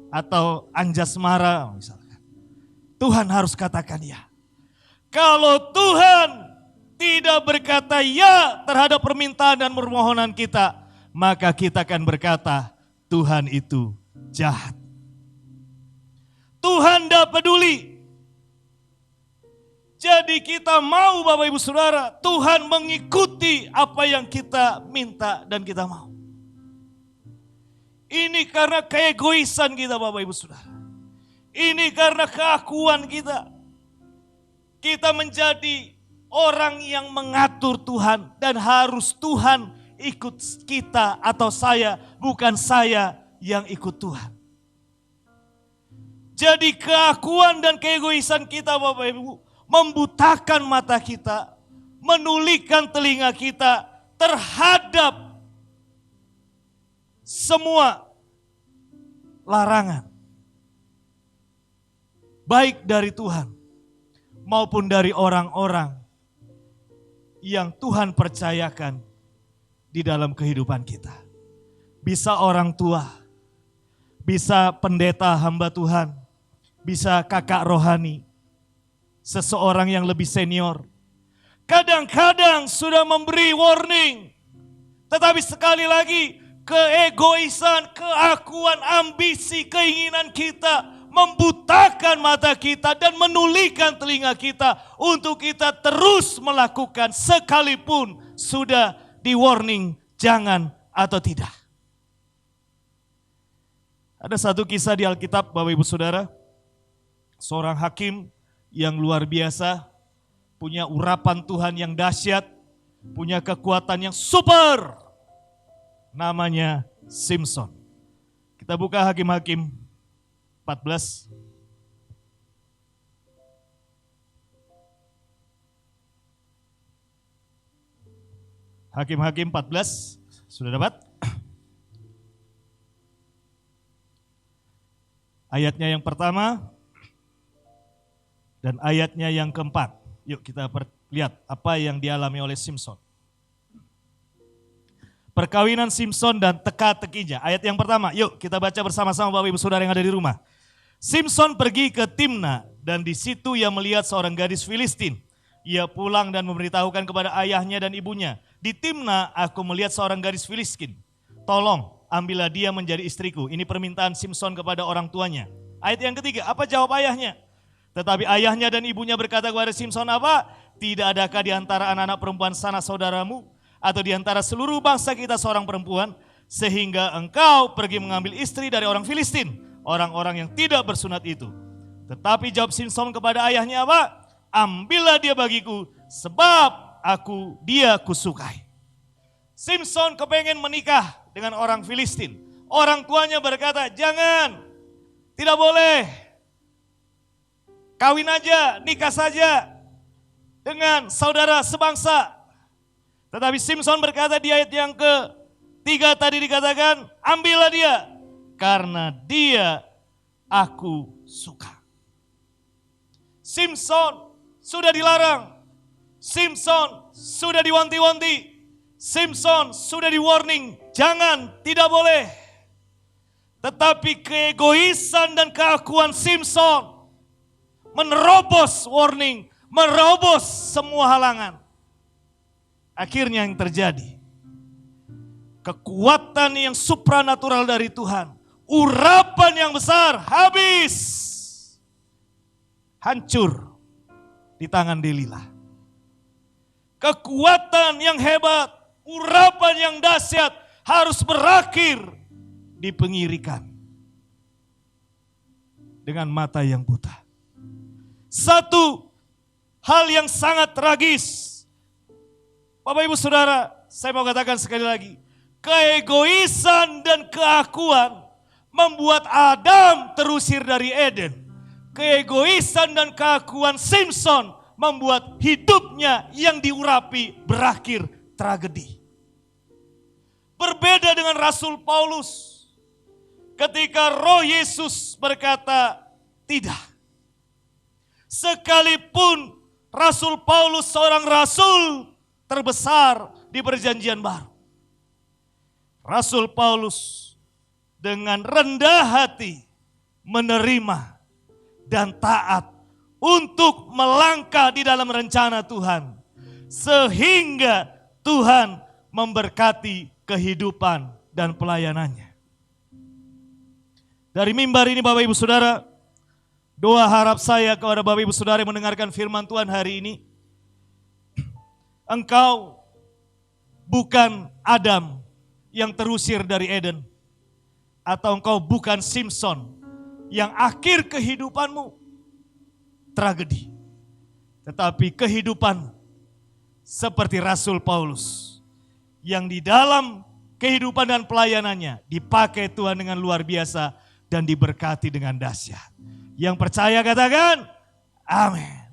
atau Anjasmara misalnya. Tuhan harus katakan ya. Kalau Tuhan tidak berkata ya terhadap permintaan dan permohonan kita, maka kita akan berkata Tuhan itu jahat. Tuhan tidak peduli. Jadi kita mau Bapak Ibu Saudara, Tuhan mengikuti apa yang kita minta dan kita mau. Ini karena keegoisan kita Bapak Ibu Saudara. Ini karena keakuan kita. Kita menjadi orang yang mengatur Tuhan dan harus Tuhan ikut kita atau saya, bukan saya yang ikut Tuhan. Jadi keakuan dan keegoisan kita Bapak Ibu membutakan mata kita, menulikan telinga kita terhadap semua larangan. Baik dari Tuhan maupun dari orang-orang yang Tuhan percayakan di dalam kehidupan kita. Bisa orang tua, bisa pendeta hamba Tuhan, bisa kakak rohani, seseorang yang lebih senior. Kadang-kadang sudah memberi warning, Tetapi sekali lagi, keegoisan, keakuan, ambisi, keinginan kita membutakan mata kita dan menulikan telinga kita untuk kita terus melakukan sekalipun sudah di warning jangan atau tidak. Ada satu kisah di Alkitab Bapak Ibu Saudara, seorang hakim yang luar biasa, punya urapan Tuhan yang dahsyat, punya kekuatan yang super, namanya Simson. Kita buka Hakim-Hakim 14. Hakim-Hakim 14, sudah dapat? Ayatnya yang pertama dan ayatnya yang keempat. Yuk kita lihat apa yang dialami oleh Simson. Perkawinan Simson dan teka-tekinya. Ayat yang pertama, yuk kita baca bersama-sama Bapak Ibu Saudara yang ada di rumah. Simson pergi ke Timna dan di situ ia melihat seorang gadis Filistin. Ia pulang dan memberitahukan kepada ayahnya dan ibunya. Di Timna aku melihat seorang gadis Filistin. Tolong ambillah dia menjadi istriku. Ini permintaan Simson kepada orang tuanya. Ayat yang ketiga, apa jawab ayahnya? Tetapi ayahnya dan ibunya berkata kepada Simson apa? Tidak adakah di antara anak-anak perempuan sana saudaramu? Atau di antara seluruh bangsa kita seorang perempuan? Sehingga engkau pergi mengambil istri dari orang Filistin. Orang-orang yang tidak bersunat itu. Tetapi jawab Simson kepada ayahnya apa? Ambillah dia bagiku sebab dia kusukai. Simson kepengen menikah dengan orang Filistin. Orang tuanya berkata, jangan, tidak boleh. Kawin aja, nikah saja dengan saudara sebangsa. Tetapi Simson berkata di ayat yang ketiga tadi dikatakan, ambillah dia karena dia aku suka. Simson sudah dilarang. Simson sudah diwanti-wanti. Simson sudah di warning, jangan, tidak boleh. Tetapi keegoisan dan keakuan Simson menerobos warning, merobos semua halangan. Akhirnya yang terjadi, kekuatan yang supranatural dari Tuhan, urapan yang besar habis, hancur di tangan Delila. Kekuatan yang hebat, urapan yang dahsyat harus berakhir di pengirikan dengan mata yang buta. Satu hal yang sangat tragis, Bapak Ibu Saudara, saya mau katakan sekali lagi, keegoisan dan keakuan membuat Adam terusir dari Eden. Keegoisan dan keakuan Simson membuat hidupnya yang diurapi berakhir tragedi. Berbeda dengan Rasul Paulus. Ketika Roh Yesus berkata tidak. Sekalipun Rasul Paulus seorang rasul terbesar di Perjanjian Baru. Rasul Paulus dengan rendah hati menerima dan taat untuk melangkah di dalam rencana Tuhan. Sehingga Tuhan memberkati kehidupan dan pelayanannya. Dari mimbar ini Bapak Ibu Saudara, doa harap saya kepada Bapak Ibu Saudara yang mendengarkan firman Tuhan hari ini. Engkau bukan Adam yang terusir dari Eden. Atau engkau bukan Simson yang akhir kehidupanmu tragedi. Tetapi kehidupan seperti Rasul Paulus yang di dalam kehidupan dan pelayanannya dipakai Tuhan dengan luar biasa dan diberkati dengan dahsyat. Yang percaya katakan amin.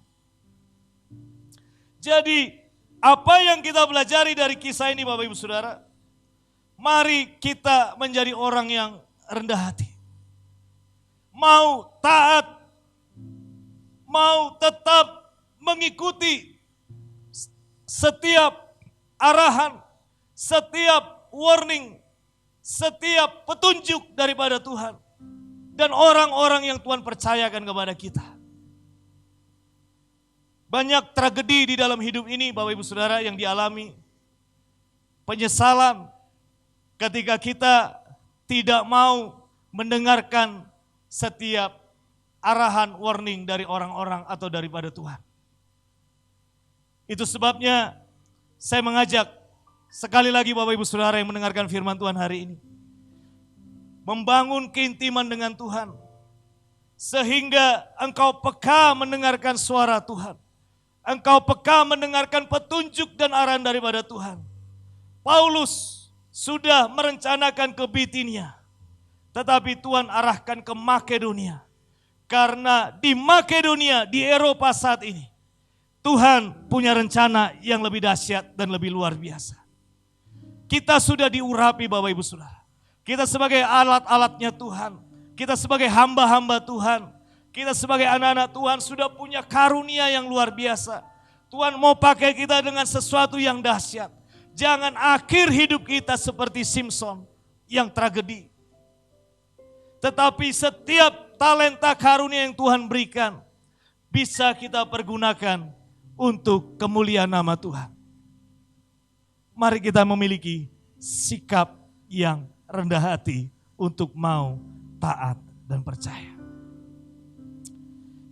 Jadi apa yang kita pelajari dari kisah ini Bapak Ibu Saudara? Mari kita menjadi orang yang rendah hati. Mau taat, mau tetap mengikuti setiap arahan, setiap warning, setiap petunjuk daripada Tuhan. Dan orang-orang yang Tuhan percayakan kepada kita. Banyak tragedi di dalam hidup ini Bapak Ibu Saudara yang dialami. penyesalan ketika kita tidak mau mendengarkan setiap arahan warning dari orang-orang atau daripada Tuhan. Itu sebabnya saya mengajak sekali lagi Bapak Ibu Saudara yang mendengarkan firman Tuhan hari ini, membangun keintiman dengan Tuhan, sehingga engkau peka mendengarkan suara Tuhan. Engkau peka mendengarkan petunjuk dan arahan daripada Tuhan. Paulus sudah merencanakan ke Bitinia, tetapi Tuhan arahkan ke Makedonia. Karena di Makedonia, di Eropa saat ini, Tuhan punya rencana yang lebih dahsyat dan lebih luar biasa. Kita sudah diurapi Bapak Ibu Saudara. Kita sebagai alat-alatnya Tuhan. Kita sebagai hamba-hamba Tuhan. Kita sebagai anak-anak Tuhan sudah punya karunia yang luar biasa. Tuhan mau pakai kita dengan sesuatu yang dahsyat. Jangan akhir hidup kita seperti Simpson yang tragedi. Tetapi setiap talenta karunia yang Tuhan berikan bisa kita pergunakan untuk kemuliaan nama Tuhan. Mari kita memiliki sikap yang rendah hati untuk mau taat dan percaya.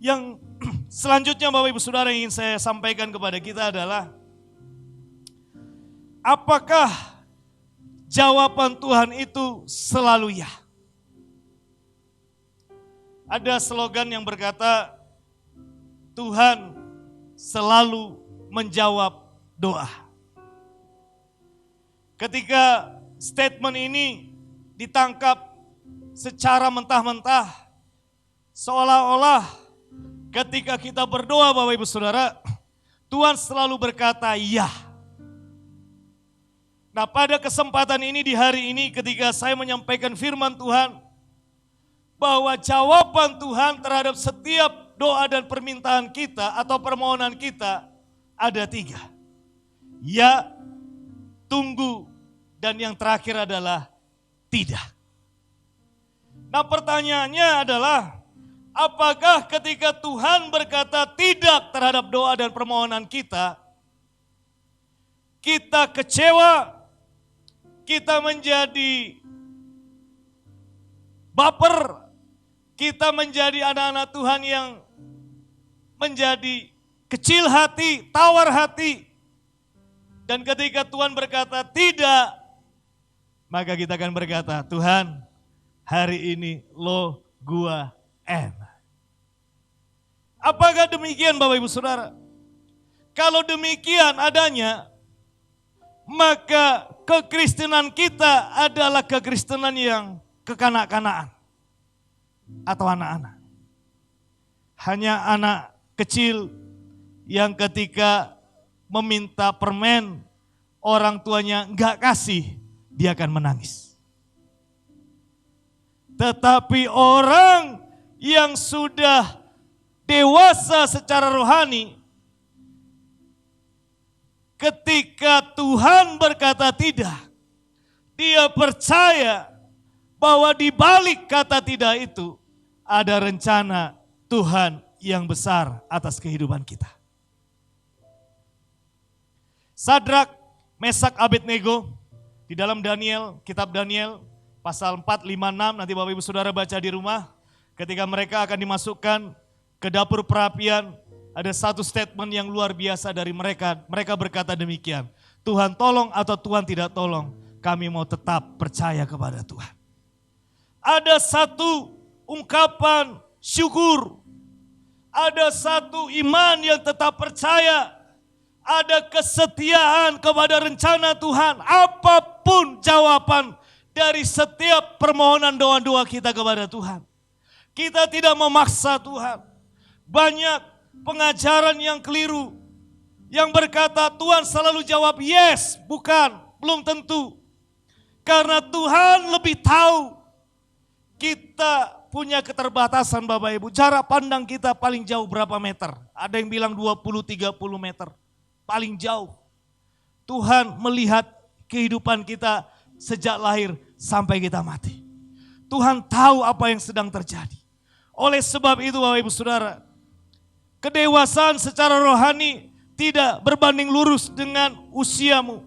Yang selanjutnya Bapak Ibu Saudara yang ingin saya sampaikan kepada kita adalah, apakah jawaban Tuhan itu selalu ya? Ada slogan yang berkata, Tuhan selalu menjawab doa. Ketika statement ini ditangkap secara mentah-mentah, seolah-olah ketika kita berdoa Bapak Ibu Saudara, Tuhan selalu berkata ya. Nah, pada kesempatan ini di hari ini ketika saya menyampaikan firman Tuhan, bahwa jawaban Tuhan terhadap setiap doa dan permintaan kita atau permohonan kita ada 3. Ya, tunggu, dan yang terakhir adalah tidak. Nah, pertanyaannya adalah, apakah ketika Tuhan berkata tidak terhadap doa dan permohonan kita, kita kecewa, kita menjadi baper, kita menjadi anak-anak Tuhan yang menjadi kecil hati, tawar hati. Dan ketika Tuhan berkata tidak, maka kita akan berkata, Tuhan, hari ini lo, gua, Apakah demikian Bapak Ibu Saudara? Kalau demikian adanya, maka kekristenan kita adalah kekristenan yang kekanak-kanaan atau anak-anak. Hanya anak kecil yang ketika meminta permen, orang tuanya enggak kasih, dia akan menangis. Tetapi orang yang sudah dewasa secara rohani, ketika Tuhan berkata tidak, dia percaya bahwa di balik kata tidak itu ada rencana Tuhan yang besar atas kehidupan kita. Sadrak, Mesak, Abednego di dalam Daniel, kitab Daniel pasal 4, 5, 6, nanti Bapak Ibu Saudara baca di rumah. Ketika mereka akan dimasukkan ke dapur perapian, ada satu statement yang luar biasa dari mereka. Mereka berkata demikian, Tuhan tolong atau Tuhan tidak tolong, kami mau tetap percaya kepada Tuhan. Ada satu ungkapan syukur, ada satu iman yang tetap percaya, ada kesetiaan kepada rencana Tuhan. Apapun jawaban dari setiap permohonan doa-doa kita kepada Tuhan, kita tidak memaksa Tuhan. Banyak pengajaran yang keliru, yang berkata Tuhan selalu jawab yes, bukan, belum tentu. Karena Tuhan lebih tahu. Kita punya keterbatasan Bapak Ibu, jarak pandang kita paling jauh berapa meter? Ada yang bilang 20-30 meter, paling jauh. Tuhan melihat kehidupan kita sejak lahir sampai kita mati. Tuhan tahu apa yang sedang terjadi. Oleh sebab itu Bapak Ibu Saudara, kedewasaan secara rohani tidak berbanding lurus dengan usiamu.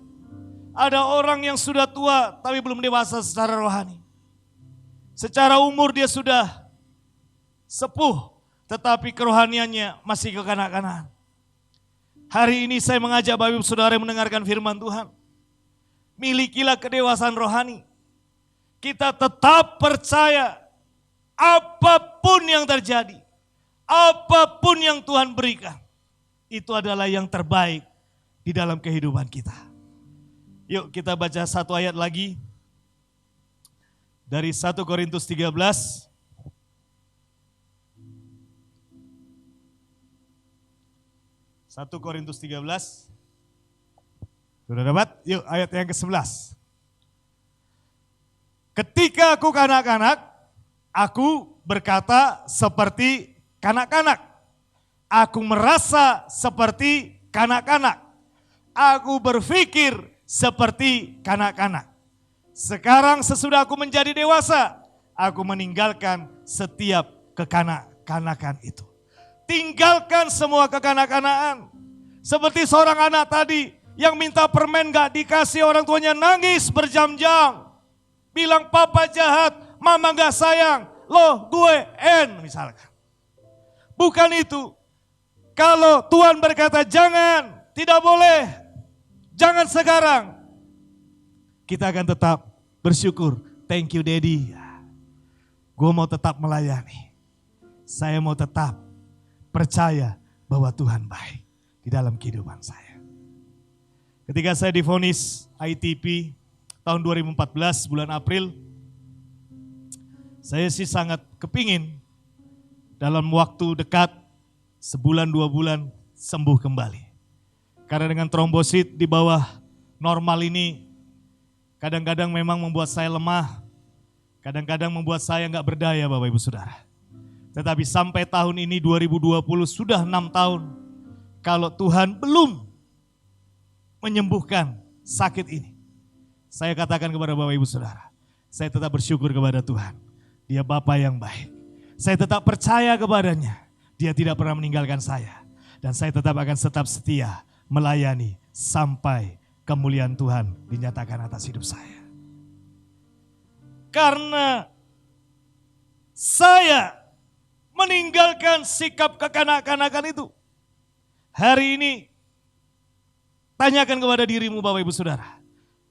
ada orang yang sudah tua tapi belum dewasa secara rohani. Secara umur dia sudah sepuh, tetapi kerohaniannya masih kekanak-kanakan. Hari ini saya mengajak Bapak Ibu Saudara yang mendengarkan firman Tuhan. Milikilah kedewasaan rohani. Kita tetap percaya apapun yang terjadi, apapun yang Tuhan berikan, itu adalah yang terbaik di dalam kehidupan kita. Yuk kita baca satu ayat lagi dari 1 Korintus 13. 1 Korintus 13. Sudah dapat? Yuk ayat yang ke-11. Ketika aku kanak-kanak, aku berkata seperti kanak-kanak. Aku merasa seperti kanak-kanak. Aku berpikir seperti kanak-kanak. Sekarang sesudah aku menjadi dewasa, aku meninggalkan setiap kekanak-kanakan itu. Tinggalkan semua kekanak-kanakan. Seperti seorang anak tadi yang minta permen gak dikasih, orang tuanya nangis berjam-jam. Bilang papa jahat, mama gak sayang, loh gue misalkan. Bukan itu. Kalau Tuhan berkata jangan, tidak boleh, jangan sekarang, kita akan tetap bersyukur. Thank you Daddy. Gue mau tetap melayani. Saya mau tetap percaya bahwa Tuhan baik di dalam kehidupan saya. Ketika saya divonis ITP tahun 2014 bulan April, saya sih sangat kepingin dalam waktu dekat, sebulan 2 bulan sembuh kembali. Karena dengan trombosit di bawah normal ini kadang-kadang memang membuat saya lemah, kadang-kadang membuat saya nggak berdaya Bapak Ibu Saudara. Tetapi sampai tahun ini 2020 sudah 6 tahun, kalau Tuhan belum menyembuhkan sakit ini, saya katakan kepada Bapak Ibu Saudara, saya tetap bersyukur kepada Tuhan. Dia Bapa yang baik. Saya tetap percaya kepadanya. Dia tidak pernah meninggalkan saya. Dan saya tetap akan setia melayani sampai kemuliaan Tuhan dinyatakan atas hidup saya. Karena saya meninggalkan sikap kekanak-kanakan itu. Hari ini tanyakan kepada dirimu Bapak Ibu Saudara.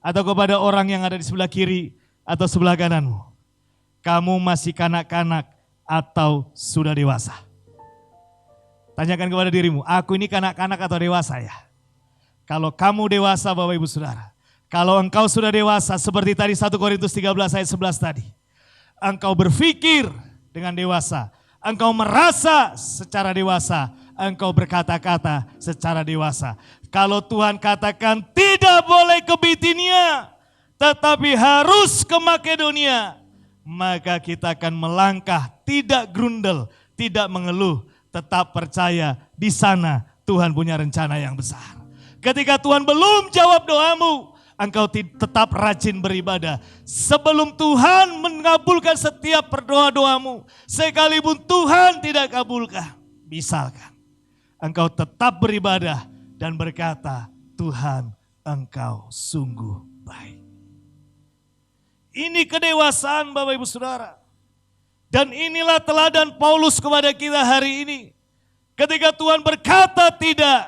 Atau kepada orang yang ada di sebelah kiri atau sebelah kananmu. Kamu masih kanak-kanak atau sudah dewasa? Tanyakan kepada dirimu, aku ini kanak-kanak atau dewasa ya? Kalau kamu dewasa Bapak Ibu Saudara, kalau engkau sudah dewasa seperti tadi 1 Korintus 13 ayat 11 tadi. Engkau berpikir dengan dewasa, engkau merasa secara dewasa, engkau berkata-kata secara dewasa. Kalau Tuhan katakan tidak boleh ke Bitinia, tetapi harus ke Makedonia, maka kita akan melangkah, tidak grundel, tidak mengeluh, tetap percaya di sana Tuhan punya rencana yang besar. Ketika Tuhan belum jawab doamu, engkau tetap rajin beribadah. Sebelum Tuhan mengabulkan setiap doamu, sekalipun Tuhan tidak kabulkan, misalkan engkau tetap beribadah dan berkata, Tuhan engkau sungguh baik. Ini kedewasaan Bapak Ibu Saudara. Dan inilah teladan Paulus kepada kita hari ini. Ketika Tuhan berkata tidak,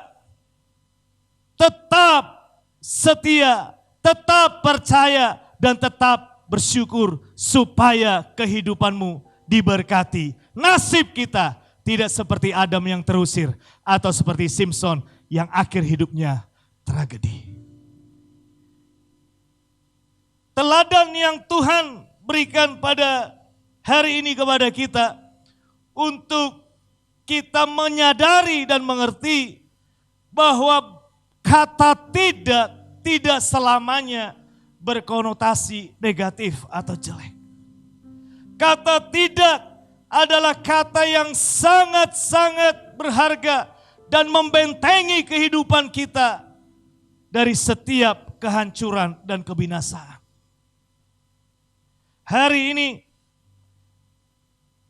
tetap setia, tetap percaya, dan tetap bersyukur supaya kehidupanmu diberkati. Nasib kita tidak seperti Adam yang terusir atau seperti Simpson yang akhir hidupnya tragedi. Teladan yang Tuhan berikan pada hari ini kepada kita untuk kita menyadari dan mengerti bahwa kata tidak selamanya berkonotasi negatif atau jelek. Kata tidak adalah kata yang sangat-sangat berharga dan membentengi kehidupan kita dari setiap kehancuran dan kebinasaan. Hari ini,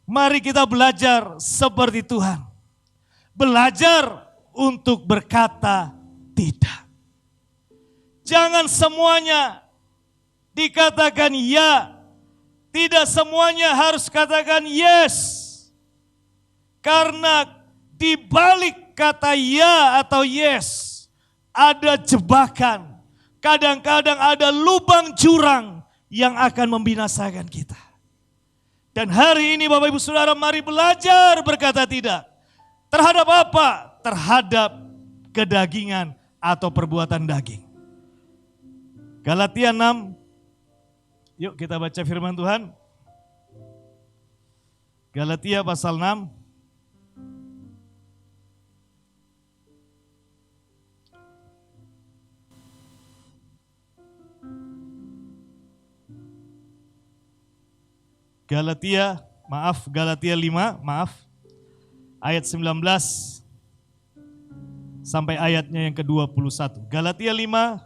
mari kita belajar seperti Tuhan. Belajar untuk berkata tidak. Jangan semuanya dikatakan ya. Tidak semuanya harus katakan yes. Karena di balik kata ya atau yes, ada jebakan. Kadang-kadang ada lubang jurang yang akan membinasakan kita. Dan hari ini Bapak Ibu Saudara, mari belajar berkata tidak. Terhadap apa? Terhadap kedagingan atau perbuatan daging. Galatia 6. Yuk kita baca firman Tuhan. Galatia pasal 6. Galatia 5, ayat 19 sampai ayatnya yang ke-21. Galatia 5,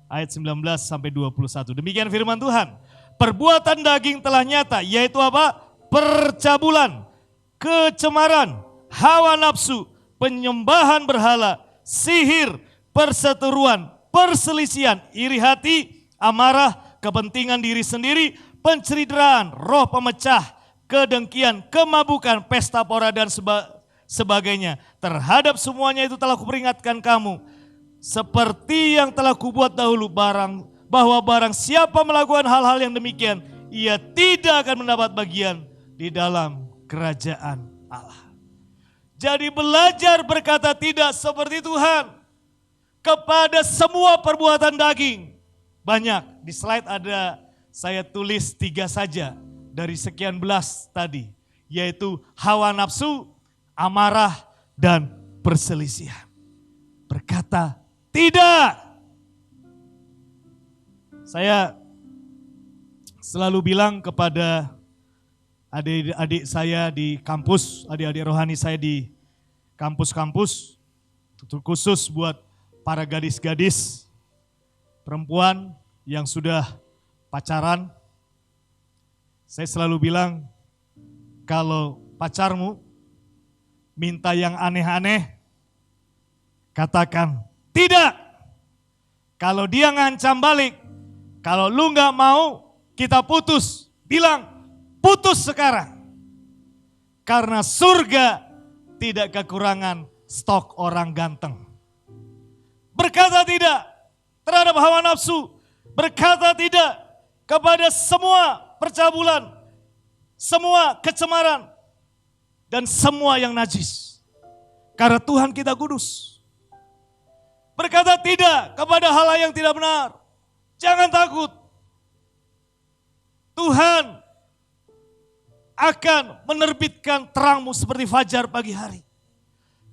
ayat 19 sampai 21. Demikian firman Tuhan. Perbuatan daging telah nyata, yaitu apa? Percabulan, kecemaran, hawa nafsu, penyembahan berhala, sihir, perseteruan, perselisihan, iri hati, amarah, kepentingan diri sendiri, pencerideraan, roh pemecah, kedengkian, kemabukan, pesta pora dan sebagainya. Terhadap semuanya itu telah kuperingatkan kamu. Seperti yang telah kubuat dahulu, bahwa barang siapa melakukan hal-hal yang demikian, ia tidak akan mendapat bagian di dalam kerajaan Allah. Jadi belajar berkata tidak seperti Tuhan kepada semua perbuatan daging. Banyak, di slide ada saya tulis 3 saja dari sekian belas tadi, yaitu hawa nafsu, amarah, dan perselisihan. Berkata tidak. Saya selalu bilang kepada adik-adik saya di kampus, adik-adik rohani saya di kampus-kampus, khusus buat para gadis-gadis perempuan yang sudah pacaran, saya selalu bilang, kalau pacarmu minta yang aneh-aneh, katakan tidak. Kalau dia ngancam balik, kalau lu gak mau kita putus, bilang putus sekarang. Karena surga tidak kekurangan stok orang ganteng. Berkata tidak terhadap hawa nafsu, berkata tidak kepada semua percabulan, semua kecemaran, dan semua yang najis. Karena Tuhan kita kudus. Berkata tidak kepada hal yang tidak benar. Jangan takut. Tuhan akan menerbitkan terangmu seperti fajar pagi hari.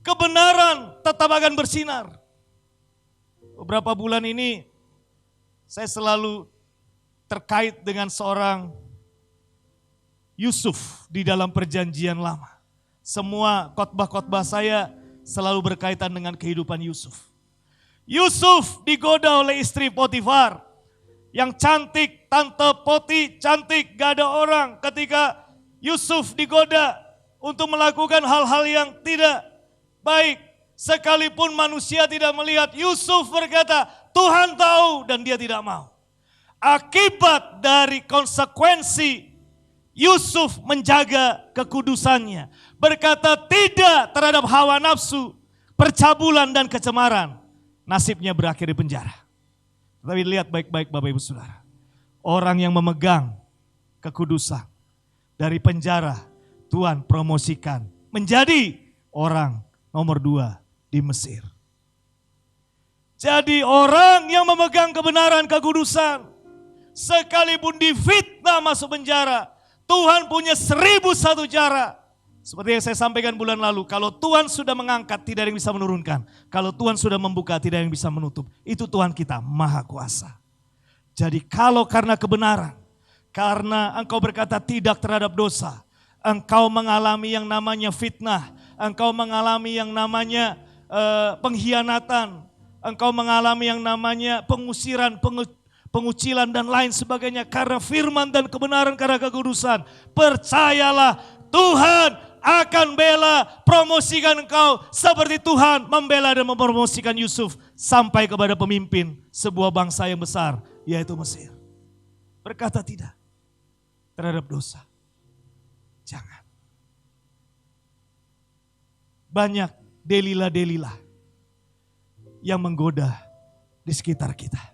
Kebenaran tetap akan bersinar. Beberapa bulan ini saya selalu terkait dengan seorang Yusuf di dalam perjanjian lama. Semua khotbah-khotbah saya selalu berkaitan dengan kehidupan Yusuf. Yusuf digoda oleh istri Potifar yang cantik, Tante Poti cantik, gak ada orang. Ketika Yusuf digoda untuk melakukan hal-hal yang tidak baik, sekalipun manusia tidak melihat, Yusuf berkata, Tuhan tahu, dan dia tidak mau. Akibat dari konsekuensi Yusuf menjaga kekudusannya, berkata tidak terhadap hawa nafsu, percabulan dan kecemaran, nasibnya berakhir di penjara. Tapi lihat baik-baik Bapak Ibu Saudara, orang yang memegang kekudusan dari penjara, Tuhan promosikan menjadi orang nomor 2 di Mesir. Jadi orang yang memegang kebenaran kekudusan, sekalipun difitnah masuk penjara, Tuhan punya 1001 cara. Seperti yang saya sampaikan bulan lalu, kalau Tuhan sudah mengangkat, tidak ada yang bisa menurunkan. Kalau Tuhan sudah membuka, tidak ada yang bisa menutup. Itu Tuhan kita, Maha Kuasa. Jadi kalau karena kebenaran, karena engkau berkata tidak terhadap dosa, engkau mengalami yang namanya fitnah, engkau mengalami yang namanya pengkhianatan, engkau mengalami yang namanya pengusiran, pengucilan dan lain sebagainya karena firman dan kebenaran, karena kekudusan. Percayalah, Tuhan akan bela, promosikan engkau seperti Tuhan membela dan mempromosikan Yusuf sampai kepada pemimpin sebuah bangsa yang besar, yaitu Mesir. Berkata tidak terhadap dosa. Jangan. Banyak Delila-Delila yang menggoda di sekitar kita.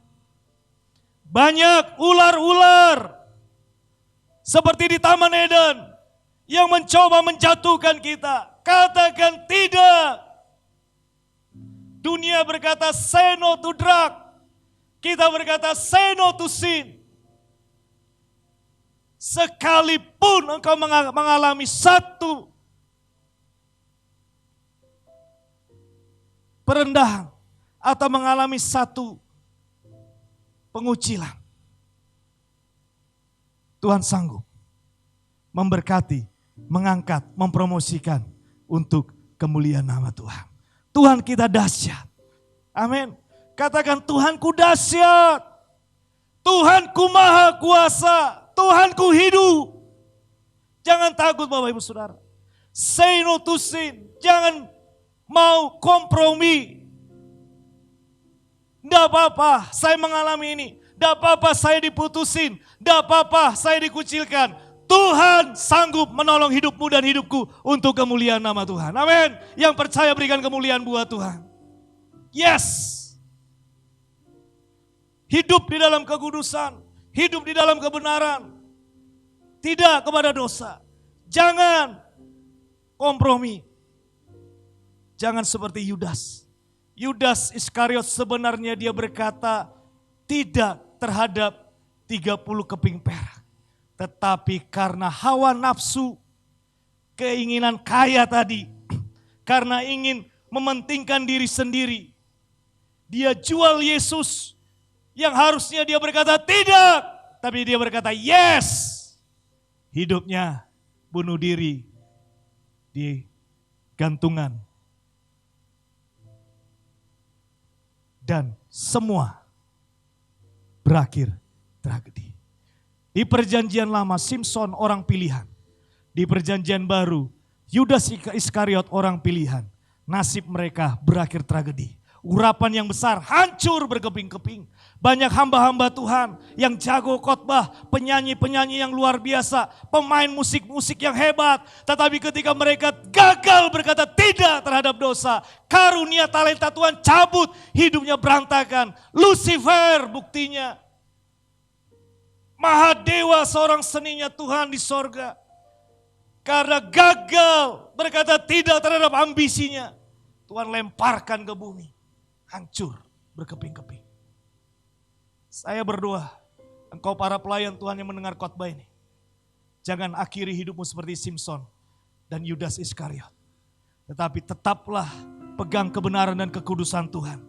Banyak ular-ular seperti di Taman Eden yang mencoba menjatuhkan kita. Katakan tidak. Dunia berkata say no to drug. Kita berkata say no to sin. Sekalipun engkau mengalami satu perendahan atau mengalami satu pengucilan, Tuhan sanggup memberkati, mengangkat, mempromosikan untuk kemuliaan nama Tuhan. Tuhan kita dahsyat. Amin. Katakan Tuhanku dahsyat. Tuhanku maha kuasa. Tuhanku hidup. Jangan takut Bapak Ibu Saudara. Say no to sin. Jangan mau kompromi. Tidak apa-apa saya mengalami ini. Tidak apa-apa saya diputusin. Tidak apa-apa saya dikucilkan. Tuhan sanggup menolong hidupmu dan hidupku untuk kemuliaan nama Tuhan. Amin. Yang percaya berikan kemuliaan buat Tuhan. Yes. Hidup di dalam kekudusan. Hidup di dalam kebenaran. Tidak kepada dosa. Jangan kompromi. Jangan seperti Yudas. Yudas Iskariot sebenarnya dia berkata tidak terhadap 30 keping perak. Tetapi karena hawa nafsu, keinginan kaya tadi, karena ingin mementingkan diri sendiri, dia jual Yesus yang harusnya dia berkata tidak, tapi dia berkata yes. Hidupnya bunuh diri di gantungan. Dan semua berakhir tragedi. Di perjanjian lama Simson orang pilihan. Di perjanjian baru Yudas Iskariot orang pilihan. Nasib mereka berakhir tragedi. Urapan yang besar hancur berkeping-keping. Banyak hamba-hamba Tuhan yang jago khotbah, penyanyi-penyanyi yang luar biasa, pemain musik-musik yang hebat. Tetapi ketika mereka gagal berkata tidak terhadap dosa, karunia talenta Tuhan cabut, hidupnya berantakan. Lucifer buktinya. Mahadewa seorang seninya Tuhan di sorga. Karena gagal berkata tidak terhadap ambisinya, Tuhan lemparkan ke bumi. Hancur berkeping-keping. Saya berdoa, engkau para pelayan Tuhan yang mendengar khotbah ini, jangan akhiri hidupmu seperti Simson dan Yudas Iskariot. Tetapi tetaplah pegang kebenaran dan kekudusan Tuhan,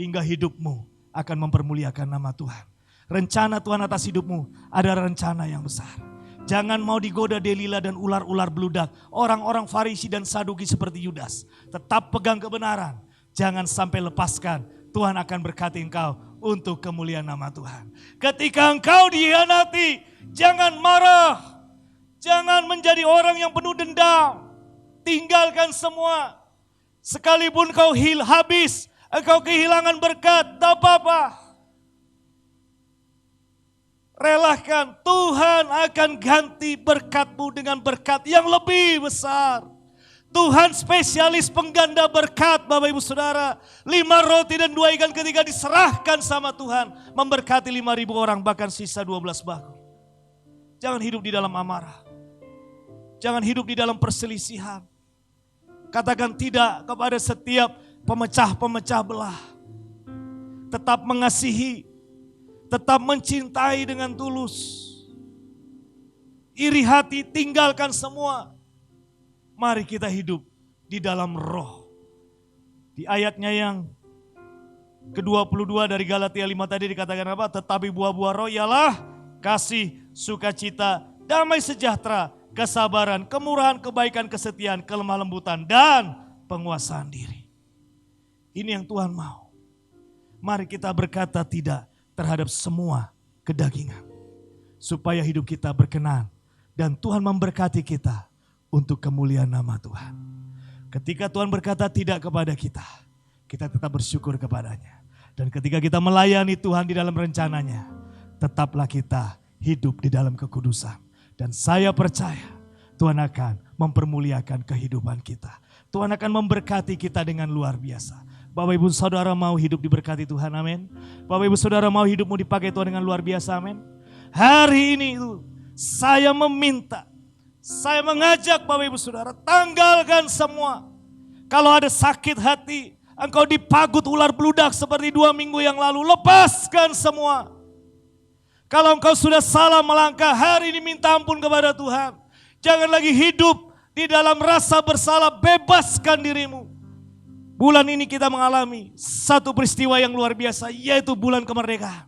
hingga hidupmu akan mempermuliakan nama Tuhan. Rencana Tuhan atas hidupmu adalah rencana yang besar. Jangan mau digoda Delila dan ular-ular beludak, orang-orang Farisi dan Saduki seperti Yudas. Tetap pegang kebenaran. Jangan sampai lepaskan, Tuhan akan berkati engkau untuk kemuliaan nama Tuhan. Ketika engkau dihianati, jangan marah. Jangan menjadi orang yang penuh dendam. Tinggalkan semua. Sekalipun kau habis, engkau kehilangan berkat, tak apa-apa. Relakan, Tuhan akan ganti berkatmu dengan berkat yang lebih besar. Tuhan spesialis pengganda berkat Bapak Ibu Saudara. 5 roti dan 2 ikan ketika diserahkan sama Tuhan, memberkati 5.000 orang, bahkan sisa 12 bakul. Jangan hidup di dalam amarah. Jangan hidup di dalam perselisihan. Katakan tidak kepada setiap pemecah-pemecah belah. Tetap mengasihi, tetap mencintai dengan tulus. Iri hati tinggalkan semua. Mari kita hidup di dalam roh. Di ayatnya yang ke-22 dari Galatia 5 tadi dikatakan apa? Tetapi buah-buah roh ialah kasih, sukacita, damai sejahtera, kesabaran, kemurahan, kebaikan, kesetiaan, kelemah lembutan, dan penguasaan diri. Ini yang Tuhan mau. Mari kita berkata tidak terhadap semua kedagingan. Supaya hidup kita berkenan dan Tuhan memberkati kita untuk kemuliaan nama Tuhan. Ketika Tuhan berkata tidak kepada kita, kita tetap bersyukur kepadanya. Dan ketika kita melayani Tuhan di dalam rencananya, tetaplah kita hidup di dalam kekudusan. Dan saya percaya Tuhan akan mempermuliakan kehidupan kita. Tuhan akan memberkati kita dengan luar biasa. Bapak Ibu Saudara mau hidup diberkati Tuhan, amin. Bapak Ibu Saudara mau hidupmu dipakai Tuhan dengan luar biasa, amin. Hari ini itu saya meminta, saya mengajak Bapak Ibu Saudara, tanggalkan semua. Kalau ada sakit hati, engkau dipagut ular beludak seperti 2 minggu yang lalu, lepaskan semua. Kalau engkau sudah salah melangkah, hari ini minta ampun kepada Tuhan. Jangan lagi hidup di dalam rasa bersalah, bebaskan dirimu. Bulan ini kita mengalami satu peristiwa yang luar biasa, yaitu bulan kemerdekaan.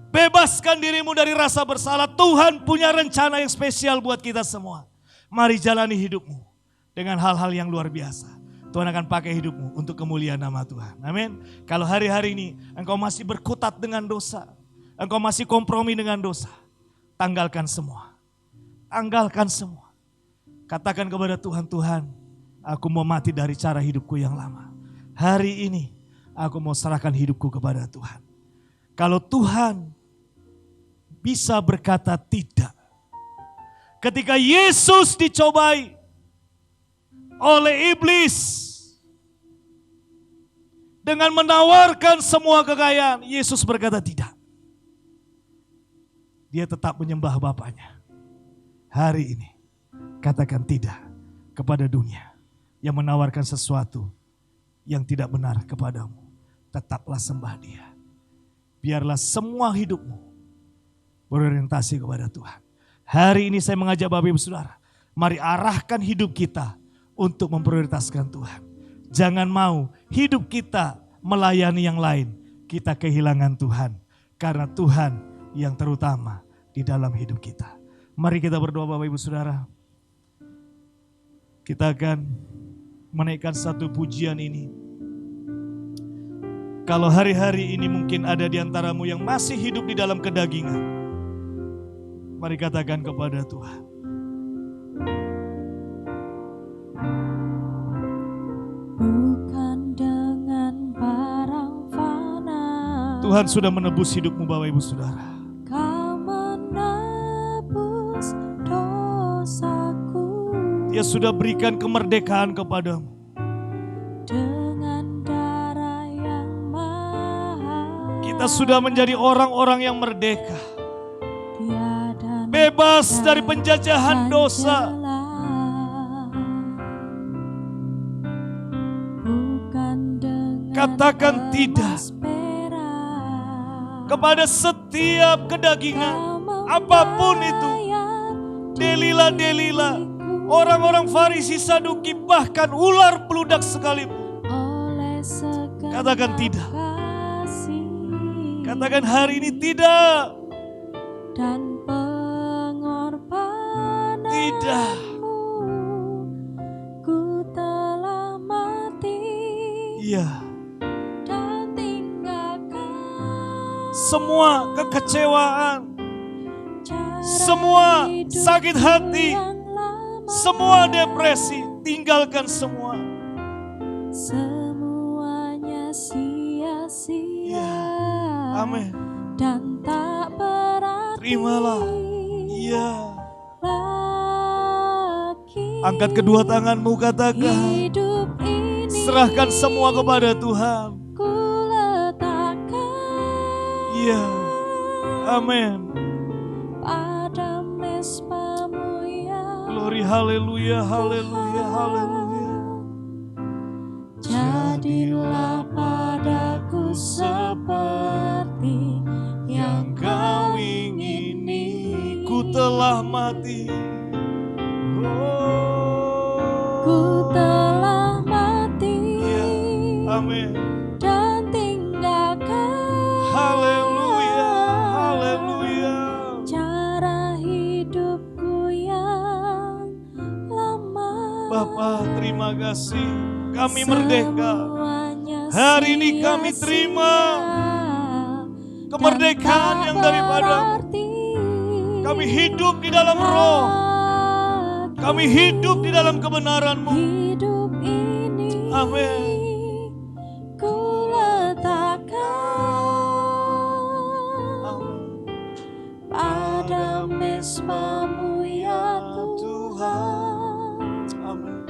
Bebaskan dirimu dari rasa bersalah. Tuhan punya rencana yang spesial buat kita semua. Mari jalani hidupmu dengan hal-hal yang luar biasa. Tuhan akan pakai hidupmu untuk kemuliaan nama Tuhan. Amin. Kalau hari-hari ini engkau masih berkutat dengan dosa, engkau masih kompromi dengan dosa, tanggalkan semua. Tanggalkan semua. Katakan kepada Tuhan, Tuhan, aku mau mati dari cara hidupku yang lama. Hari ini aku mau serahkan hidupku kepada Tuhan. Kalau Tuhan bisa berkata tidak, ketika Yesus dicobai oleh iblis dengan menawarkan semua kekayaan, Yesus berkata tidak. Dia tetap menyembah Bapaknya. Hari ini katakan tidak kepada dunia yang menawarkan sesuatu yang tidak benar kepadamu. Tetaplah sembah Dia. Biarlah semua hidupmu berorientasi kepada Tuhan. Hari ini saya mengajak Bapak Ibu Saudara, mari arahkan hidup kita untuk memprioritaskan Tuhan. Jangan mau hidup kita melayani yang lain, kita kehilangan Tuhan. Karena Tuhan yang terutama di dalam hidup kita. Mari kita berdoa Bapak Ibu Saudara. Kita akan menaikkan satu pujian ini. Kalau hari-hari ini mungkin ada di antaramu yang masih hidup di dalam kedagingan, mari katakan kepada Tuhan. Bukan dengan barang fana, Tuhan sudah menebus hidupmu Bapak Ibu Saudara. Kau menebus dosaku. Dia sudah berikan kemerdekaan kepadamu. Dengan darah yang mahal, Kita sudah menjadi orang-orang yang merdeka. tiada Bebas dari penjajahan dosa. Bukan dengan Katakan tidak emas perak, kepada setiap kedagingan. Kau Apapun itu. membayar Delila-delila, orang-orang Farisi, Saduki, bahkan ular beludak sekalipun. oleh segenap Katakan tidak. kasih Katakan hari ini tidak. dan pengorbananmu, Tidak. ku telah mati Iya. dan tinggalkan Semua kekecewaan, cara semua hidup sakit hati, yang lama. semua depresi, tinggalkan semua. Semuanya sia-sia, Iya. Amin. dan tak berarti Terimalah. Iya. lagi. Angkat kedua tanganmu, katakan. Hidup ini Serahkan semua kepada Tuhan. ku letakkan Iya. Amin. pada mesbamu ya Glory, haleluya, haleluya, haleluya. Jadilah padaku seperti yang Kau ingini, ku telah mati. ku telah mati Iya, amin. dan tinggalkan Haleluya, haleluya. cara hidupku yang lama. Bapa, terima kasih. Kami merdeka. Semuanya Hari ini kami terima sia-sia kemerdekaan dan yang tak daripada-Mu. berarti Kami hidup di dalam roh. lagi. Kami hidup di dalam kebenaran-Mu. Hidup ini Amin. ku ismamu ya Tuhan. Amin.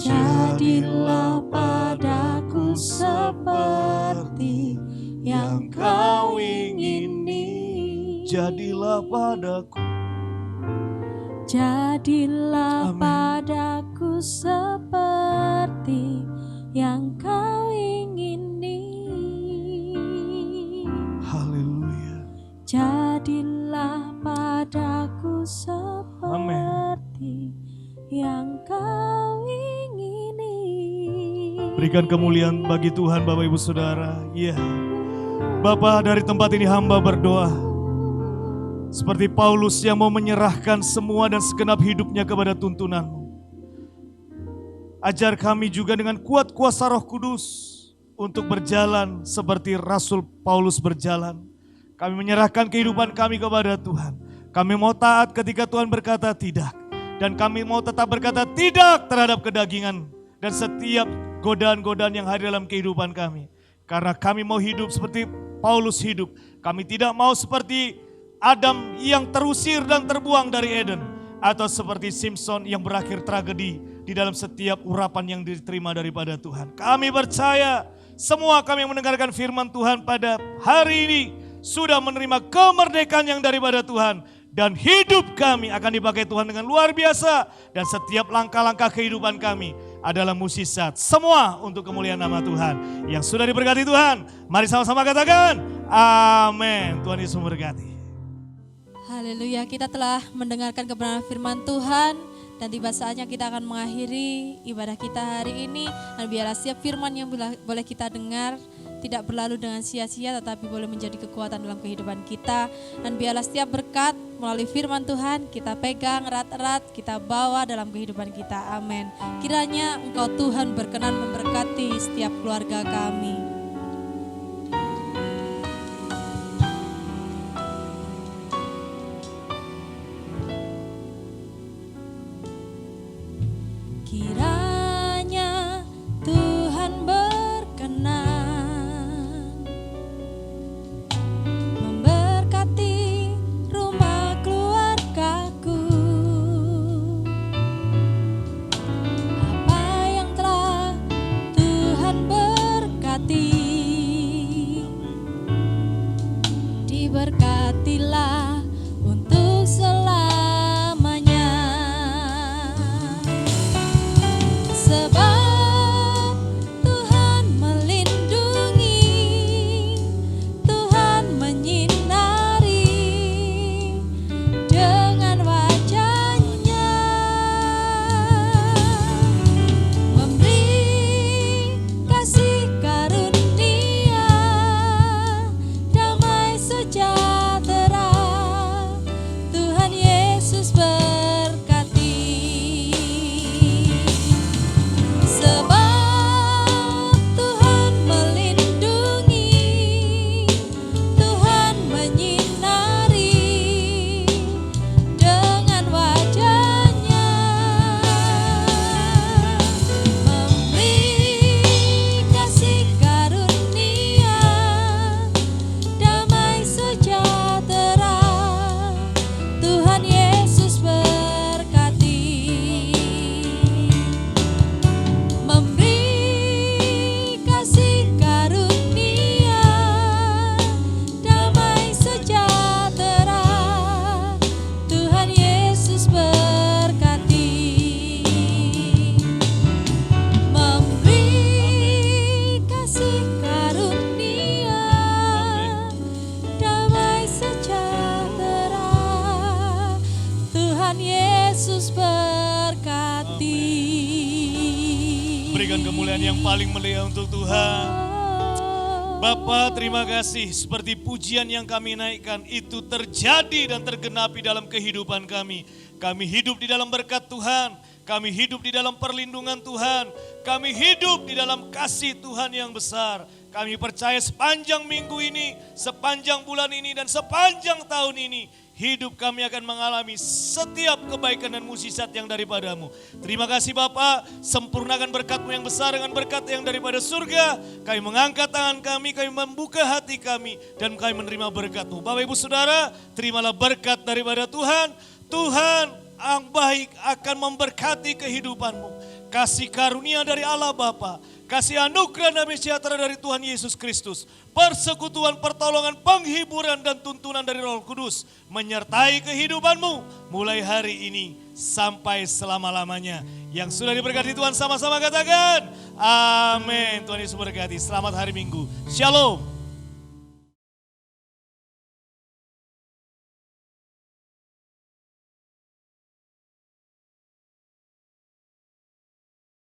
Jadilah padaku seperti yang kau ingini. Jadilah padaku. Jadilah Amin. padaku seperti yang kau ingini. Haleluya. Jadilah padaku seperti yang kau ingini. Berikan kemuliaan bagi Tuhan Bapak Ibu Saudara. Ya, Bapa, dari tempat ini hamba berdoa. Seperti Paulus yang mau menyerahkan semua dan segenap hidupnya kepada tuntunan-Mu. Ajar kami juga dengan kuat kuasa Roh Kudus untuk berjalan seperti Rasul Paulus berjalan. Kami menyerahkan kehidupan kami kepada Tuhan. Kami mau taat ketika Tuhan berkata tidak. Dan kami mau tetap berkata tidak terhadap kedagingan dan setiap godaan-godaan yang hadir dalam kehidupan kami. Karena kami mau hidup seperti Paulus hidup. Kami tidak mau seperti Adam yang terusir dan terbuang dari Eden. Atau seperti Simpson yang berakhir tragedi di dalam setiap urapan yang diterima daripada Tuhan. Kami percaya semua kami yang mendengarkan firman Tuhan pada hari ini sudah menerima kemerdekaan yang daripada Tuhan. Dan hidup kami akan dipakai Tuhan dengan luar biasa. Dan setiap langkah-langkah kehidupan kami adalah mukjizat. Semua untuk kemuliaan nama Tuhan. Yang sudah diberkati Tuhan, mari sama-sama katakan amin. Tuhan Yesus memberkati. Haleluya, kita telah mendengarkan kebenaran firman Tuhan dan tiba saatnya kita akan mengakhiri ibadah kita hari ini. Dan biarlah setiap firman yang boleh kita dengar tidak berlalu dengan sia-sia tetapi boleh menjadi kekuatan dalam kehidupan kita. Dan biarlah setiap berkat melalui firman Tuhan kita pegang erat-erat, kita bawa dalam kehidupan kita. Amin. Kiranya Engkau Tuhan berkenan memberkati setiap keluarga kami. Kiranya Tuhan berkenan memberkati rumah keluargaku. Apa yang telah Tuhan berkati, diberkatilah untuk selamanya. Sebab Tuhan melindungi, Tuhan menyinari dengan wajah-Nya, memberi kasih karunia, damai sejahtera. Tuhan Yesus berkati. Sebab Tuhan melindungi, Tuhan menyinari dengan wajah-Nya, memberi kasih karunia, damai sejahtera. Tuhan Yesus berkati. Memberi kasih karunia, damai sejahtera. Tuhan Yesus berkati. Memberi kasih karunia, damai sejahtera. Tuhan Yesus berkati. Berikan kemuliaan yang paling mulia untuk Tuhan. Bapa, terima kasih seperti pujian yang kami naikkan itu terjadi dan tergenapi dalam kehidupan kami. Kami hidup di dalam berkat Tuhan, kami hidup di dalam perlindungan Tuhan, kami hidup di dalam kasih Tuhan yang besar. Kami percaya sepanjang minggu ini, sepanjang bulan ini dan sepanjang tahun ini, hidup kami akan mengalami setiap kebaikan dan mukjizat yang daripadamu. Terima kasih Bapa, sempurnakan berkat-Mu yang besar dengan berkat yang daripada surga. Kami mengangkat tangan kami membuka hati kami, dan kami menerima berkat-Mu. Bapak Ibu Saudara, terimalah berkat daripada Tuhan. Tuhan yang baik akan memberkati kehidupanmu. Kasih karunia dari Allah Bapa, kasih anugerah damai sejahtera dari Tuhan Yesus Kristus, persekutuan, pertolongan, penghiburan dan tuntunan dari Roh Kudus menyertai kehidupanmu mulai hari ini sampai selama-lamanya. Yang sudah diberkati Tuhan sama-sama katakan amin. Tuhan Yesus berkati. Selamat hari Minggu. Shalom.